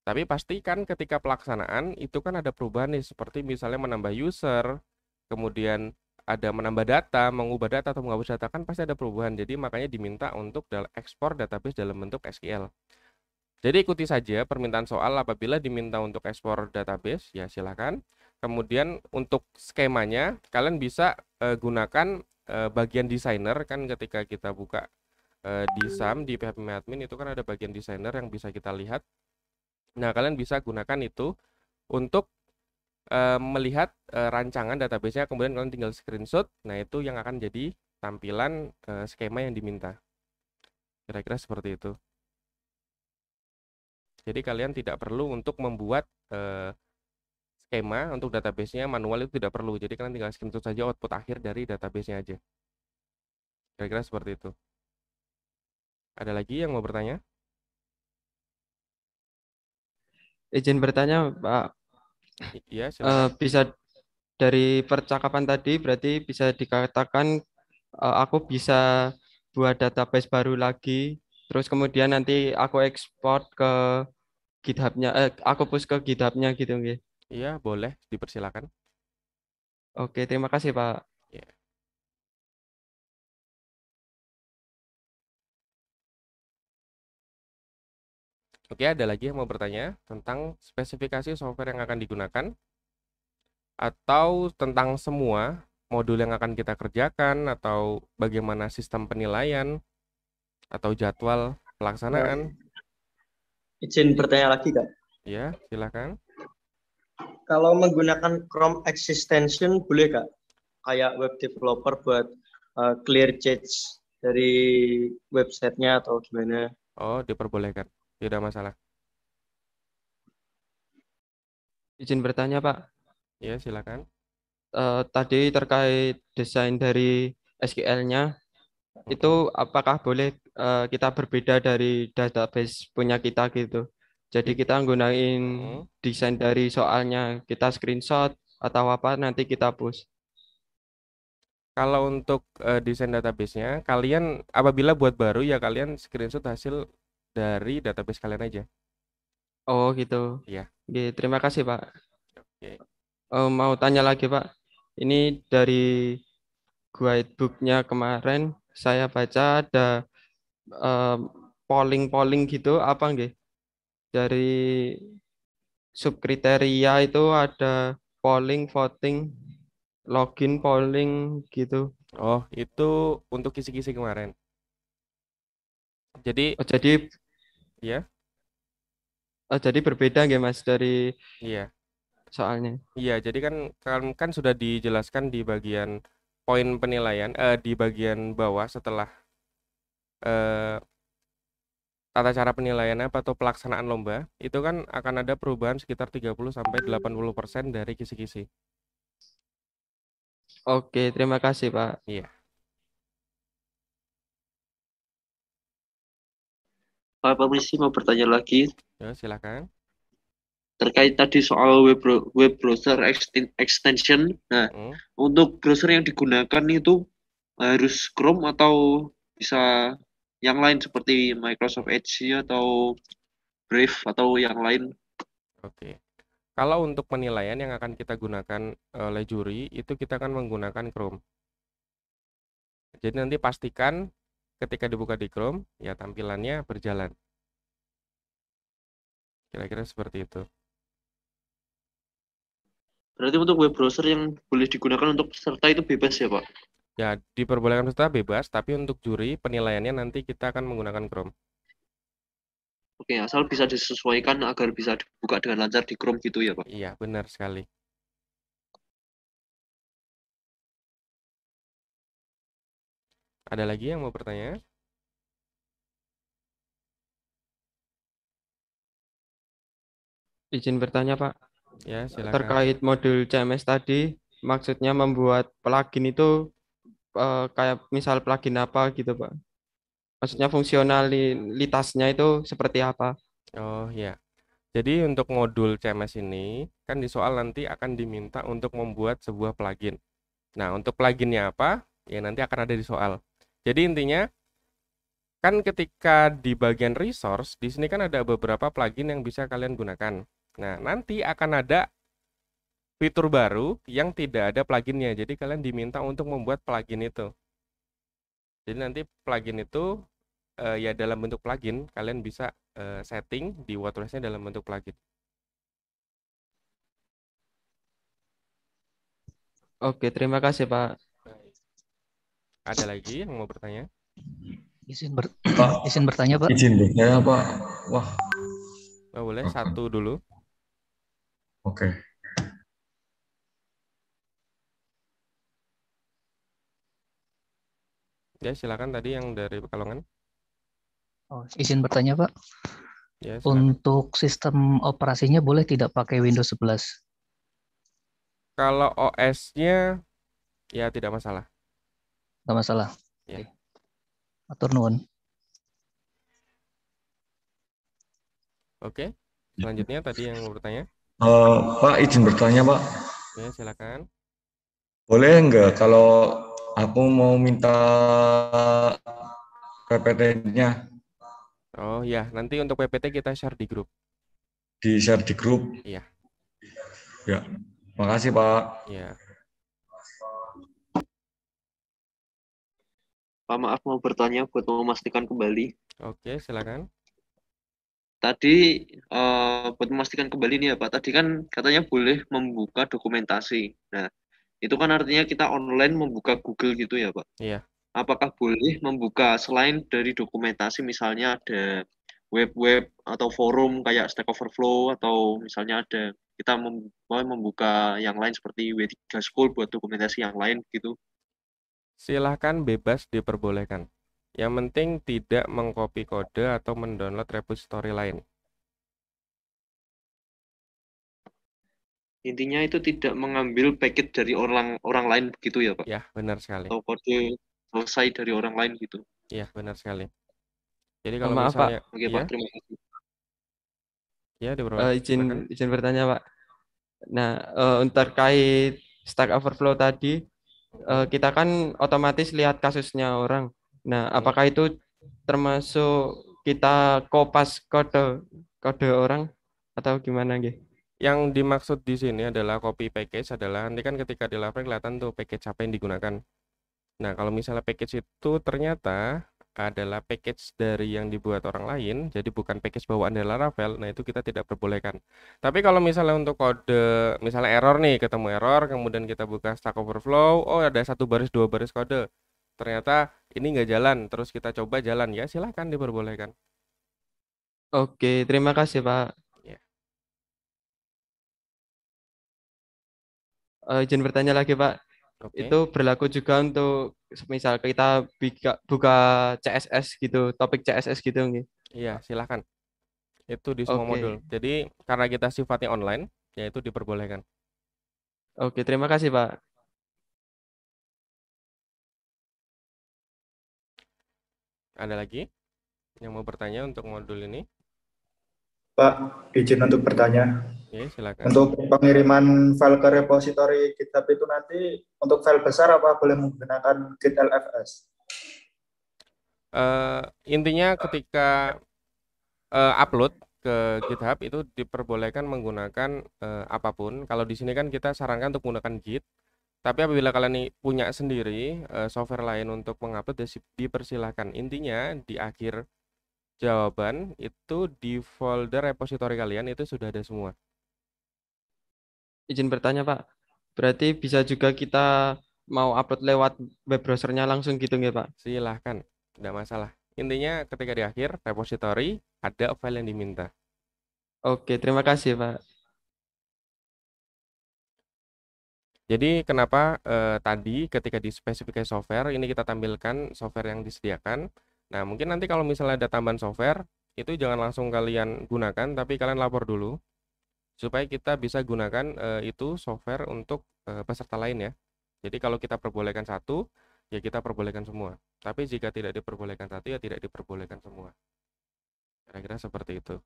Tapi pastikan ketika pelaksanaan itu kan ada perubahan nih, seperti misalnya menambah user, kemudian ada menambah data, mengubah data atau menghapus data, kan pasti ada perubahan. Jadi makanya diminta untuk ekspor database dalam bentuk SQL. Jadi ikuti saja permintaan soal, apabila diminta untuk ekspor database ya silakan. Kemudian untuk skemanya kalian bisa gunakan bagian desainer, kan ketika kita buka di SAM di PHP Admin itu kan ada bagian desainer yang bisa kita lihat. Nah, kalian bisa gunakan itu untuk melihat rancangan database-nya, kemudian kalian tinggal screenshot. Nah, itu yang akan jadi tampilan skema yang diminta. Kira-kira seperti itu. Jadi kalian tidak perlu untuk membuat skema untuk database-nya manual, itu tidak perlu. Jadi kalian tinggal screenshot saja output akhir dari database-nya aja. Kira-kira seperti itu. Ada lagi yang mau bertanya? Izin bertanya, Pak. Iya, silakan. Bisa dari percakapan tadi berarti bisa dikatakan aku bisa buat database baru lagi, terus kemudian nanti aku ekspor ke GitHub-nya, aku push ke GitHub-nya gitu nggih. Iya, boleh, dipersilakan. Oke, terima kasih, Pak. Ya. Oke, ada lagi yang mau bertanya tentang spesifikasi software yang akan digunakan atau tentang semua modul yang akan kita kerjakan atau bagaimana sistem penilaian atau jadwal pelaksanaan? Izin bertanya lagi, Kak. Ya, silakan. Kalau menggunakan Chrome Extension boleh, Kak? Kayak web developer buat clear cache dari websitenya atau gimana? Oh, diperbolehkan. Tidak masalah. Izin bertanya, Pak. Ya, silakan. Tadi terkait desain dari SQL-nya, itu apakah boleh kita berbeda dari database punya kita gitu? Jadi kita gunain desain dari soalnya, kita screenshot atau apa nanti kita push. Kalau untuk desain database-nya, kalian apabila buat baru ya kalian screenshot hasil dari database kalian aja. Oh gitu. Iya. Oke, terima kasih Pak. Oke. Mau tanya lagi Pak. Ini dari guidebook-nya kemarin saya baca ada polling gitu apa nggih? Dari subkriteria itu ada polling, voting, login, polling gitu. Oh, itu untuk kisi-kisi kemarin. Jadi Oh, jadi ya, jadi berbeda nggih Mas dari iya. soalnya. Iya, jadi kan sudah dijelaskan di bagian poin penilaian di bagian bawah setelah eh, tata cara penilaian atau pelaksanaan lomba, itu kan akan ada perubahan sekitar 30 sampai 80% dari kisi-kisi. Oke, terima kasih Pak. Iya. Pak Permisi mau bertanya lagi Ya, silakan. terkait tadi soal web browser extension. Nah, untuk browser yang digunakan itu harus Chrome atau bisa yang lain seperti Microsoft Edge atau Brave atau yang lain? Oke. Kalau untuk penilaian yang akan kita gunakan oleh juri, itu kita akan menggunakan Chrome. Jadi nanti pastikan ketika dibuka di Chrome, ya tampilannya berjalan. Kira-kira seperti itu. Berarti untuk web browser yang boleh digunakan untuk peserta itu bebas ya, Pak? Ya, diperbolehkan peserta bebas, tapi untuk juri penilaiannya nanti kita akan menggunakan Chrome. Oke, asal bisa disesuaikan agar bisa dibuka dengan lancar di Chrome gitu ya, Pak? Iya, benar sekali. Ada lagi yang mau bertanya? Izin bertanya, Pak. Ya, silakan. Terkait modul CMS tadi, maksudnya membuat plugin itu kayak misal plugin apa gitu, Pak? Maksudnya fungsionalitasnya itu seperti apa? Oh ya. Jadi untuk modul CMS ini kan di soal nanti akan diminta untuk membuat sebuah plugin. Nah, untuk pluginnya apa? Ya nanti akan ada di soal. Jadi intinya kan ketika di bagian resource, di sini kan ada beberapa plugin yang bisa kalian gunakan. Nah, nanti akan ada fitur baru yang tidak ada pluginnya. Jadi kalian diminta untuk membuat plugin itu. Jadi nanti plugin itu ya dalam bentuk plugin, kalian bisa setting di WordPress-nya dalam bentuk plugin. Oke, terima kasih, Pak. Ada lagi yang mau bertanya? Izin bertanya, Pak. Izin bertanya, Pak. Wah. Oh, boleh, satu dulu. Oke. Ya, silakan tadi yang dari Pekalongan. Oh, izin bertanya, Pak. Ya, silakan. Untuk sistem operasinya boleh tidak pakai Windows 11? Kalau OS-nya ya tidak masalah. Nggak masalah. Ya. Atur nuwun. Oke. Selanjutnya tadi yang mau bertanya. Pak, izin bertanya, Pak. Ya, silakan. Boleh nggak kalau aku mau minta PPT-nya? Oh ya, nanti untuk PPT kita share di grup. Di share di grup? Iya. Ya, makasih Pak. Ya. Pak, maaf mau bertanya buat memastikan kembali. Oke, silakan. Tadi buat memastikan kembali nih ya Pak, tadi kan katanya boleh membuka dokumentasi. Nah, itu kan artinya kita online membuka Google gitu ya Pak? Iya. Apakah boleh membuka selain dari dokumentasi, misalnya ada web-web atau forum kayak Stack Overflow, atau misalnya ada kita mau membuka yang lain seperti W3 School buat dokumentasi yang lain gitu? Silahkan, bebas, diperbolehkan. Yang penting tidak mengcopy kode atau mendownload repository lain. Intinya itu tidak mengambil paket dari orang lain begitu ya Pak? Ya, benar sekali. Atau kode selesai dari orang lain gitu? Iya, benar sekali. Jadi kalau Maaf, misalnya, Pak. Oke, Pak, terima kasih. Ya, diperbolehkan. Silakan. izin bertanya, Pak. Nah, terkait Stack Overflow tadi, kita kan otomatis lihat kasusnya orang. Nah, apakah itu termasuk kita kopas kode orang atau gimana, nggih? Yang dimaksud di sini adalah copy package adalah nanti kan ketika di library kelihatan tuh package apa yang digunakan. Nah, kalau misalnya package itu ternyata adalah package dari yang dibuat orang lain, jadi bukan package bawaan dari Laravel, nah itu kita tidak perbolehkan. Tapi kalau misalnya untuk kode, misalnya error nih, ketemu error, kemudian kita buka Stack Overflow, oh ada 1 baris 2 baris kode, ternyata ini nggak jalan, terus kita coba jalan, ya silahkan diperbolehkan. Oke, terima kasih, Pak. Ya. Izin bertanya lagi, Pak. Oke. Itu berlaku juga untuk misal kita buka CSS gitu, topik CSS gitu, nggih. Iya, silahkan. Itu di semua Oke. modul. Jadi karena kita sifatnya online, ya itu diperbolehkan. Oke, terima kasih, Pak. Ada lagi yang mau bertanya untuk modul ini? Pak, izin untuk bertanya. Ya, silakan. Untuk pengiriman file ke repository GitHub itu nanti untuk file besar apa boleh menggunakan Git LFS? Intinya ketika upload ke GitHub itu diperbolehkan menggunakan apapun. Kalau di sini kan kita sarankan untuk menggunakan Git. Tapi apabila kalian punya sendiri software lain untuk mengupload, dipersilahkan. Intinya di akhir jawaban itu di folder repository kalian itu sudah ada semua. Izin bertanya, Pak. Berarti bisa juga kita mau upload lewat web browsernya langsung gitu nggih, Pak? Silahkan, tidak masalah. Intinya ketika di akhir repository ada file yang diminta. Oke, terima kasih, Pak. Jadi kenapa tadi ketika di spesifikasi software ini kita tampilkan software yang disediakan. Nah, mungkin nanti kalau misalnya ada tambahan software itu jangan langsung kalian gunakan, tapi kalian lapor dulu supaya kita bisa gunakan itu software untuk peserta lain ya. Jadi kalau kita perbolehkan satu, ya kita perbolehkan semua. Tapi jika tidak diperbolehkan satu, ya tidak diperbolehkan semua. Kira-kira seperti itu.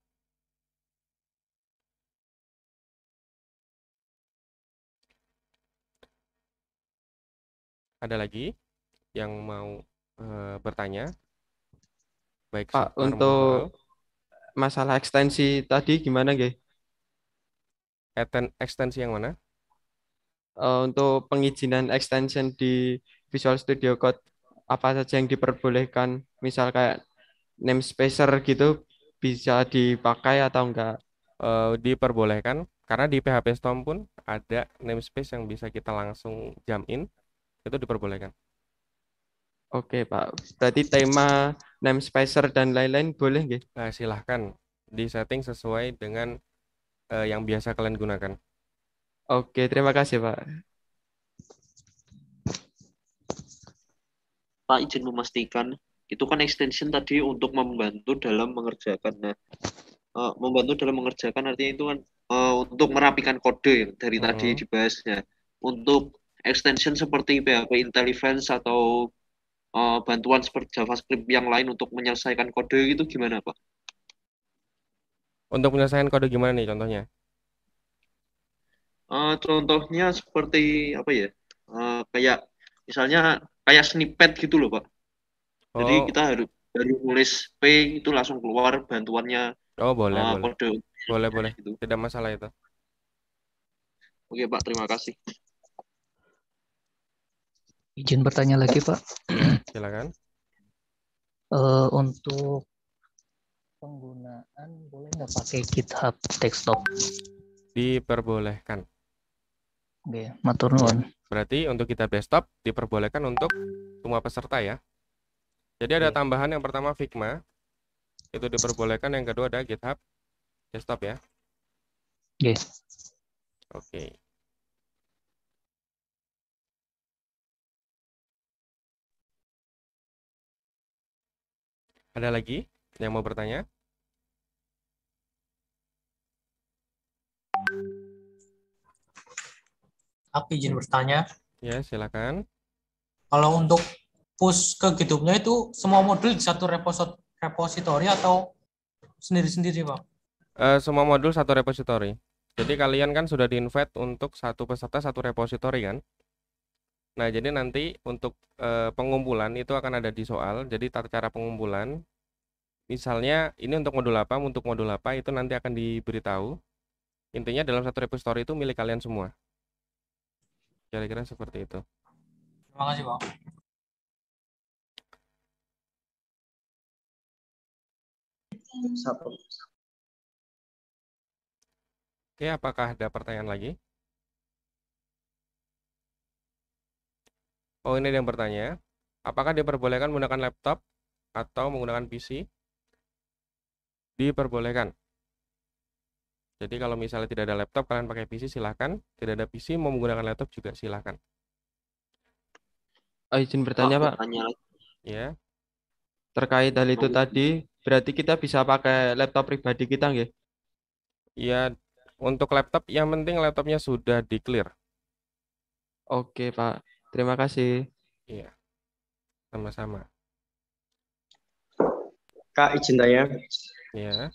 Ada lagi yang mau bertanya? Baik, Pak, untuk masalah ekstensi tadi gimana, nggih? Ekstensi yang mana? Untuk pengizinan extension di Visual Studio Code, apa saja yang diperbolehkan? Misal kayak namespacer gitu bisa dipakai atau enggak? Diperbolehkan, karena di PHP Storm pun ada namespace yang bisa kita langsung jump in, itu diperbolehkan. Oke, Pak. Berarti tema namespacer dan lain-lain boleh nggih? Nah, silahkan disetting sesuai dengan yang biasa kalian gunakan. Oke, terima kasih, Pak. Pak, izin memastikan, itu kan extension tadi untuk membantu dalam mengerjakan. Nah, membantu dalam mengerjakan artinya itu kan untuk merapikan kode yang dari tadi dibahasnya. Untuk extension seperti PHP IntelliFans atau bantuan seperti JavaScript yang lain untuk menyelesaikan kode itu gimana, Pak? Untuk menyelesaikan kode gimana nih contohnya? Contohnya seperti apa ya? Kayak misalnya kayak snippet gitu loh, Pak. Jadi kita harus dari nulis P itu langsung keluar bantuannya. Oh, boleh, kode. Boleh. Gitu. Tidak masalah itu. Oke, Pak, terima kasih. Izin bertanya lagi, Pak. Silakan. Untuk penggunaan boleh nggak pakai GitHub desktop? Diperbolehkan. Oke, matur nuwun. Berarti untuk GitHub desktop diperbolehkan untuk semua peserta ya. Jadi ada tambahan yang pertama Figma. Itu diperbolehkan, yang kedua ada GitHub desktop ya. Yes. Oke. Ada lagi yang mau bertanya? Aku izin bertanya. Ya, silakan. Kalau untuk push ke GitHub-nya itu semua modul di satu repository atau sendiri-sendiri, Pak? Semua modul satu repository. Jadi kalian kan sudah di-invite untuk satu peserta satu repository kan. Nah, jadi nanti untuk pengumpulan itu akan ada di soal. Jadi tata cara pengumpulan, misalnya ini untuk modul apa itu nanti akan diberitahu. Intinya dalam satu repository itu milik kalian semua. Kira-kira seperti itu. Terima kasih, Bang. Satu. Oke, apakah ada pertanyaan lagi? Oh, ini ada yang bertanya. Apakah diperbolehkan menggunakan laptop atau menggunakan PC? Diperbolehkan. Jadi kalau misalnya tidak ada laptop, kalian pakai PC silahkan. Tidak ada PC, mau menggunakan laptop juga silahkan. Izin bertanya, Pak. Ya. Terkait hal itu tadi, berarti kita bisa pakai laptop pribadi kita nggih? Ya, untuk laptop yang penting laptopnya sudah di-clear. Oke, Pak. Terima kasih. Iya. Sama-sama. Kak, izin tanya. Ya.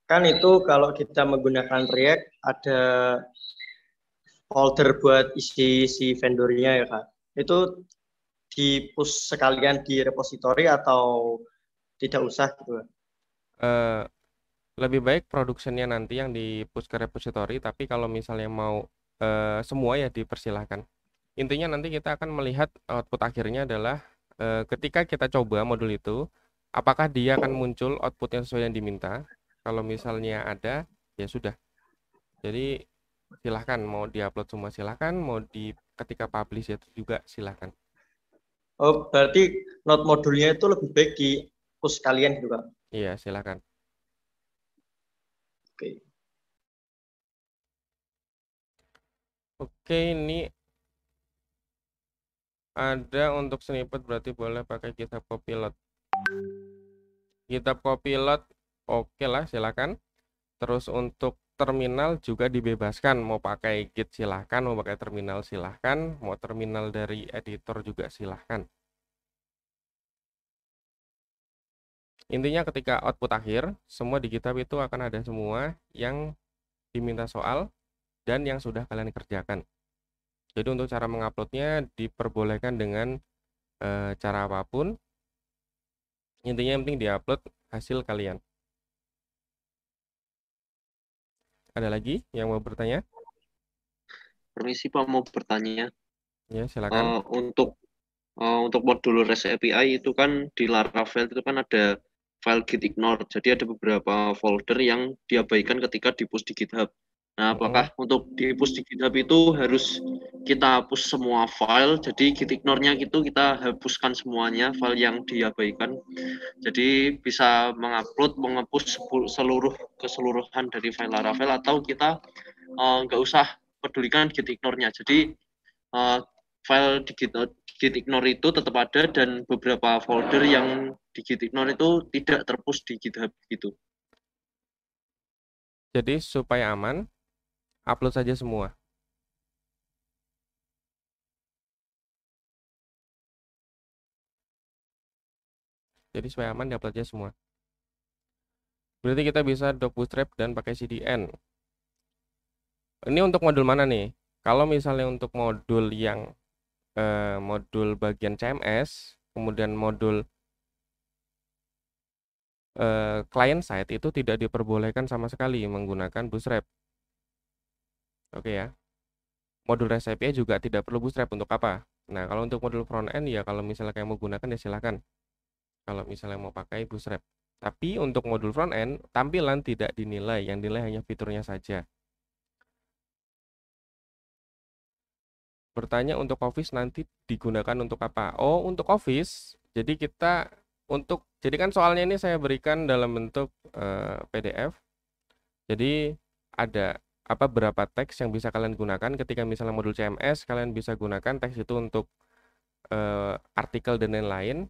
Kan itu kalau kita menggunakan React ada folder buat isi vendornya ya Kak. Itu di-push sekalian di repository atau tidak usah gitu? Lebih baik productionnya nanti yang di-push ke repository, tapi kalau misalnya mau semua ya dipersilahkan. Intinya nanti kita akan melihat output akhirnya adalah ketika kita coba modul itu, apakah dia akan muncul output yang sesuai yang diminta. Kalau misalnya ada, ya sudah. Jadi silahkan mau diupload semua silahkan, mau ketika publish itu juga silahkan. Oh, berarti node modulnya itu lebih baik di push kalian gitu Kak? Iya, silahkan. Oke. Oke, ini ada untuk snippet berarti boleh pakai GitHub Copilot. GitHub Copilot oke lah, silakan. Terus untuk terminal juga dibebaskan, mau pakai Git silahkan, mau pakai terminal silahkan, mau terminal dari editor juga silahkan. Intinya ketika output akhir, semua di GitHub itu akan ada semua yang diminta soal dan yang sudah kalian kerjakan. Jadi untuk cara menguploadnya diperbolehkan dengan cara apapun. Intinya yang penting diupload hasil kalian. Ada lagi yang mau bertanya? Permisi Pak, mau bertanya. Ya, silakan. Untuk modul REST API itu kan di Laravel itu kan ada file git ignore. Jadi ada beberapa folder yang diabaikan ketika di-push di GitHub. Nah, apakah untuk di-push di GitHub itu harus kita hapus semua file? Jadi git ignore-nya itu kita hapuskan semuanya file yang diabaikan. Jadi bisa menghapus seluruh keseluruhan dari file Laravel, atau kita nggak usah pedulikan git ignore-nya. Jadi file di git ignore itu tetap ada dan beberapa folder yang di git ignore itu tidak terpush di GitHub gitu. Jadi supaya aman, upload saja semua. Jadi supaya aman diupload aja semua. Berarti kita bisa doc bootstrap dan pakai CDN. Ini untuk modul mana nih? Kalau misalnya untuk modul yang modul bagian CMS, kemudian modul client side itu tidak diperbolehkan sama sekali menggunakan bootstrap. Oke ya. Modul REST API juga tidak perlu bootstrap. Untuk apa? Nah, kalau untuk modul front end ya kalau misalnya kayak mau gunakan ya silahkan. Kalau misalnya mau pakai bootstrap. Tapi untuk modul front end tampilan tidak dinilai, yang dinilai hanya fiturnya saja. Bertanya untuk Office nanti digunakan untuk apa? Oh, untuk Office. Jadi jadi kan soalnya ini saya berikan dalam bentuk PDF. Jadi ada berapa teks yang bisa kalian gunakan ketika misalnya modul CMS, kalian bisa gunakan teks itu untuk artikel dan lain-lain.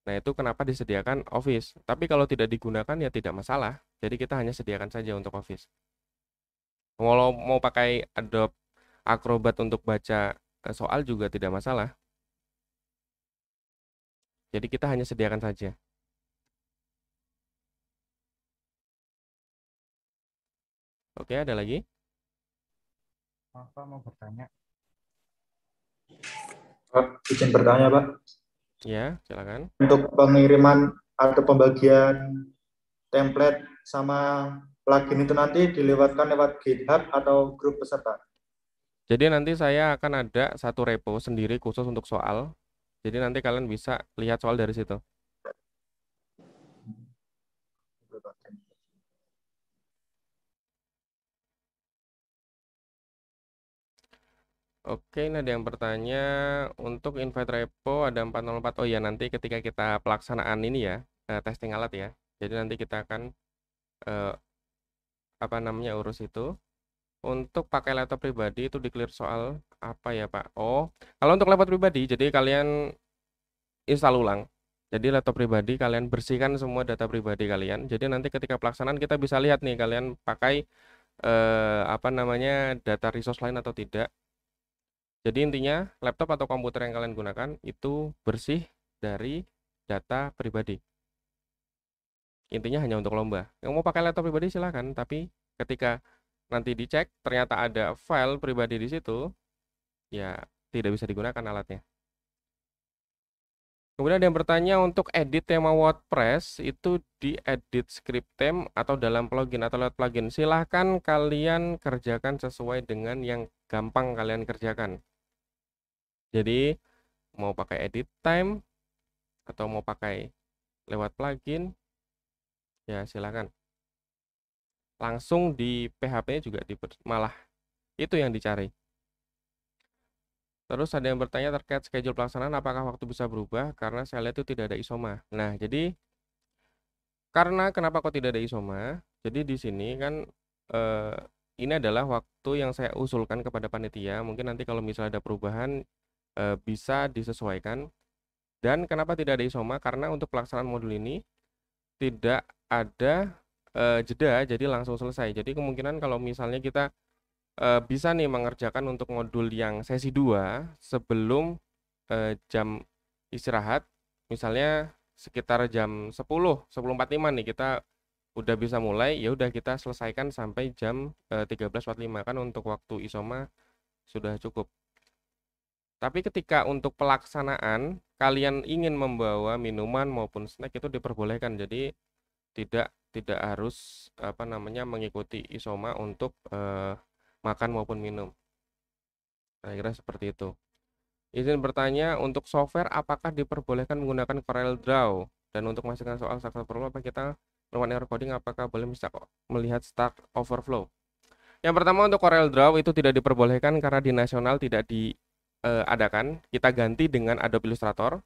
Nah, itu kenapa disediakan Office. Tapi kalau tidak digunakan ya tidak masalah. Jadi kita hanya sediakan saja untuk Office. Kalau mau pakai Adobe Acrobat untuk baca soal juga tidak masalah. Jadi kita hanya sediakan saja. Oke, ada lagi? Pak mau bertanya. Pak, izin bertanya, Pak. Ya, silakan. Untuk pengiriman atau pembagian template sama plugin itu nanti dilewatkan lewat GitHub atau grup peserta? Jadi nanti saya akan ada satu repo sendiri khusus untuk soal. Jadi nanti kalian bisa lihat soal dari situ. Oke, ini ada yang bertanya untuk invite repo ada 404. Oh ya, nanti ketika kita pelaksanaan ini ya, testing alat ya. Jadi nanti kita akan urus itu. Untuk pakai laptop pribadi itu di-clear soal apa ya, Pak? Oh, kalau untuk laptop pribadi, jadi kalian install ulang. Jadi laptop pribadi kalian bersihkan semua data pribadi kalian. Jadi nanti ketika pelaksanaan kita bisa lihat nih kalian pakai data resource lain atau tidak. Jadi intinya laptop atau komputer yang kalian gunakan itu bersih dari data pribadi. Intinya hanya untuk lomba. Yang mau pakai laptop pribadi silahkan, tapi ketika nanti dicek ternyata ada file pribadi di situ, ya tidak bisa digunakan alatnya. Kemudian ada yang bertanya untuk edit tema WordPress itu di edit script theme atau dalam plugin atau lewat plugin. Silahkan kalian kerjakan sesuai dengan yang gampang kalian kerjakan. Jadi mau pakai edit time atau mau pakai lewat plugin, ya silahkan. Langsung di PHP juga malah itu yang dicari. Terus ada yang bertanya terkait schedule pelaksanaan, apakah waktu bisa berubah karena saya lihat itu tidak ada isoma. Nah, jadi karena kenapa kok tidak ada isoma? Jadi di sini kan ini adalah waktu yang saya usulkan kepada panitia. Mungkin nanti kalau misalnya ada perubahan bisa disesuaikan. Dan kenapa tidak ada isoma? Karena untuk pelaksanaan modul ini tidak ada jeda, jadi langsung selesai. Jadi kemungkinan kalau misalnya kita bisa nih mengerjakan untuk modul yang sesi 2 sebelum jam istirahat, misalnya sekitar jam 10:45 nih kita udah bisa mulai, ya udah kita selesaikan sampai jam 13:45 kan untuk waktu isoma sudah cukup. Tapi ketika untuk pelaksanaan kalian ingin membawa minuman maupun snack itu diperbolehkan. Jadi tidak harus mengikuti isoma untuk makan maupun minum. Kira-kira seperti itu. Izin bertanya untuk software apakah diperbolehkan menggunakan CorelDRAW dan untuk menghasilkan soal Stack Overflow apa kita melakukan error coding apakah boleh melihat Stack Overflow? Yang pertama untuk CorelDRAW itu tidak diperbolehkan karena di nasional tidak diadakan. Kita ganti dengan Adobe Illustrator.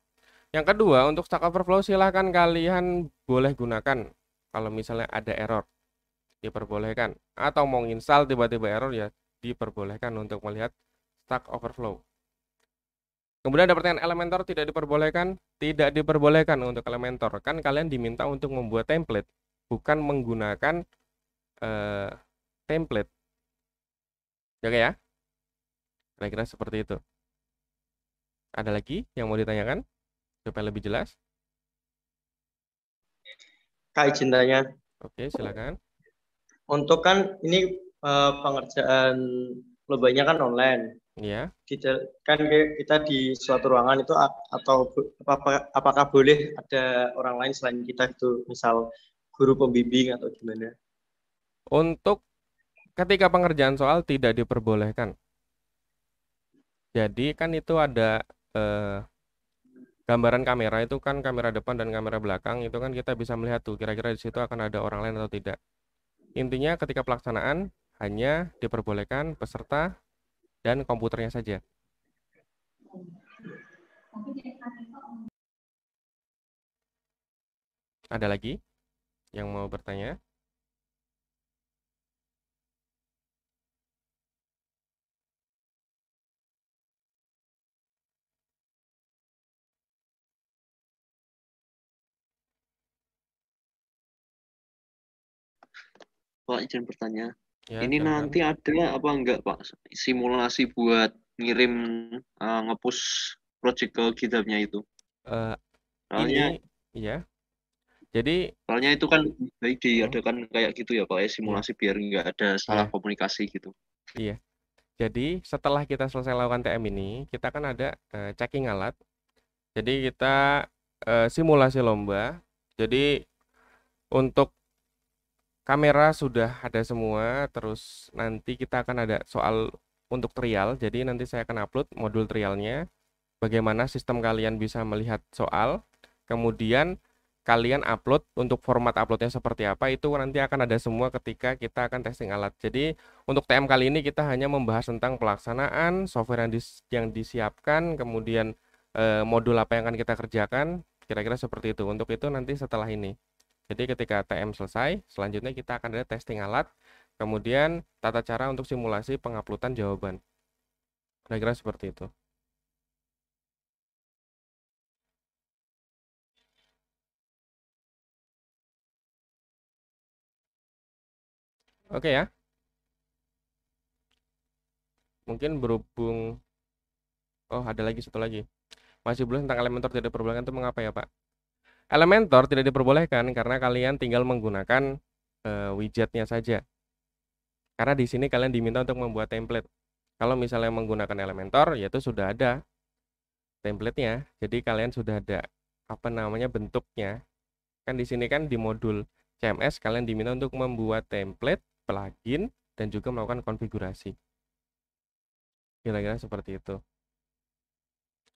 Yang kedua untuk Stack Overflow silahkan kalian boleh gunakan. Kalau misalnya ada error, diperbolehkan. Atau mau install tiba-tiba error, ya diperbolehkan untuk melihat Stack Overflow. Kemudian ada pertanyaan Elementor tidak diperbolehkan? Tidak diperbolehkan untuk Elementor. Kan kalian diminta untuk membuat template, bukan menggunakan template. Oke ya? Kira-kira seperti itu. Ada lagi yang mau ditanyakan? Supaya lebih jelas. Kak, izin tanya. Oke, silakan. Untuk kan ini pengerjaan lombanya kan online. Iya. Kan kita di suatu ruangan itu atau apakah boleh ada orang lain selain kita itu, misal guru pembimbing atau gimana? Untuk ketika pengerjaan soal tidak diperbolehkan. Jadi kan itu ada gambaran kamera itu kan kamera depan dan kamera belakang itu kan kita bisa melihat tuh kira-kira di situ akan ada orang lain atau tidak. Intinya ketika pelaksanaan hanya diperbolehkan peserta dan komputernya saja. Ada lagi yang mau bertanya? Pak, izin bertanya. Ya, ini silakan. nanti ada apa enggak Pak simulasi buat ngirim nge-push project ke GitHub-nya itu? Ini ya. Jadi soalnya itu kan baik diadakan kayak gitu ya, Pak, simulasi biar nggak ada salah komunikasi gitu. Iya. Jadi setelah kita selesai lakukan TM ini, kita kan ada checking alat. Jadi kita simulasi lomba. Jadi untuk kamera sudah ada semua, terus nanti kita akan ada soal untuk trial. Jadi nanti saya akan upload modul trialnya, bagaimana sistem kalian bisa melihat soal, kemudian kalian upload untuk format uploadnya seperti apa, itu nanti akan ada semua ketika kita akan testing alat. Jadi untuk TM kali ini kita hanya membahas tentang pelaksanaan, software yang disiapkan, kemudian modul apa yang akan kita kerjakan, kira-kira seperti itu. Untuk itu nanti setelah ini. Jadi ketika TM selesai, selanjutnya kita akan ada testing alat, kemudian tata cara untuk simulasi penguploadan jawaban. Kira-kira seperti itu. Oke ya. Mungkin berhubung, oh ada lagi satu lagi. Masih belum tentang Elementor tidak diperbolehkan itu mengapa ya Pak? Elementor tidak diperbolehkan karena kalian tinggal menggunakan widgetnya saja. Karena di sini kalian diminta untuk membuat template. Kalau misalnya menggunakan Elementor, yaitu sudah ada template-nya. Jadi kalian sudah ada apa namanya bentuknya. Kan di sini kan di modul CMS kalian diminta untuk membuat template, plugin, dan juga melakukan konfigurasi. Kira-kira seperti itu.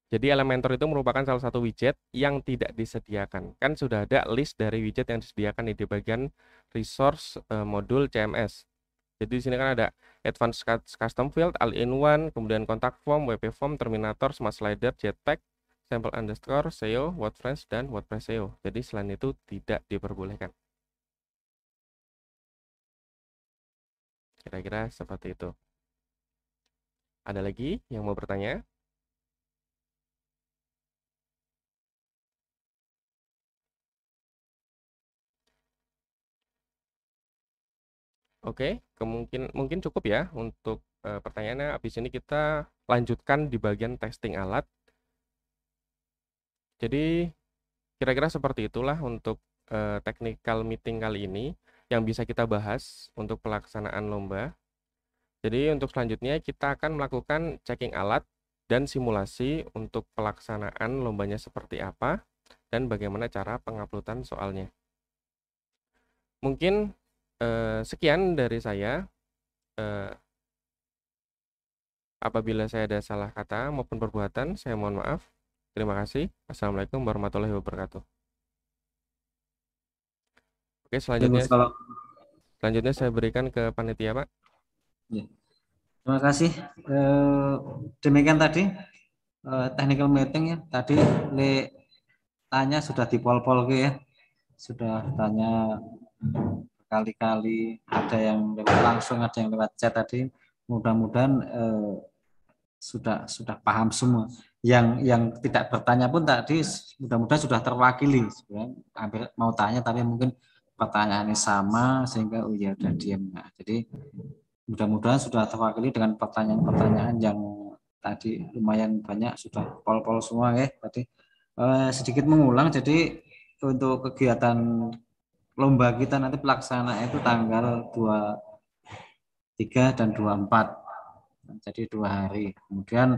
Jadi Elementor itu merupakan salah satu widget yang tidak disediakan. Kan sudah ada list dari widget yang disediakan di bagian resource modul CMS. Jadi di sini kan ada Advanced Custom Field, All-in-One, kemudian Contact Form, WP Form, Terminator, Smart Slider, Jetpack, Sample Underscore, SEO, WordPress, dan WordPress SEO. Jadi selain itu tidak diperbolehkan. Kira-kira seperti itu. Ada lagi yang mau bertanya? Oke, mungkin cukup ya untuk pertanyaannya. Habis ini kita lanjutkan di bagian testing alat. Jadi kira-kira seperti itulah untuk technical meeting kali ini yang bisa kita bahas untuk pelaksanaan lomba. Jadi untuk selanjutnya kita akan melakukan checking alat dan simulasi untuk pelaksanaan lombanya seperti apa dan bagaimana cara penguploadan soalnya. Mungkin sekian dari saya. Apabila saya ada salah kata maupun perbuatan, saya mohon maaf. Terima kasih. Assalamualaikum warahmatullahi wabarakatuh. Oke, selanjutnya saya berikan ke panitia, Pak. Ya. Terima kasih. Demikian tadi technical meeting ya. Tadi tanya sudah dipol-pol ya. Sudah tanya berkali-kali, ada yang lewat langsung, ada yang lewat chat tadi. Mudah-mudahan sudah paham semua. Yang tidak bertanya pun tadi mudah-mudahan sudah terwakili. Sebenarnya hampir mau tanya tapi mungkin pertanyaannya sama sehingga oh ya udah diam. Nah, jadi mudah-mudahan sudah terwakili dengan pertanyaan-pertanyaan yang tadi lumayan banyak, sudah pol-pol semua ya. Tadi sedikit mengulang, jadi untuk kegiatan lomba kita nanti pelaksana itu tanggal 23 dan 24. Jadi 2 hari. Kemudian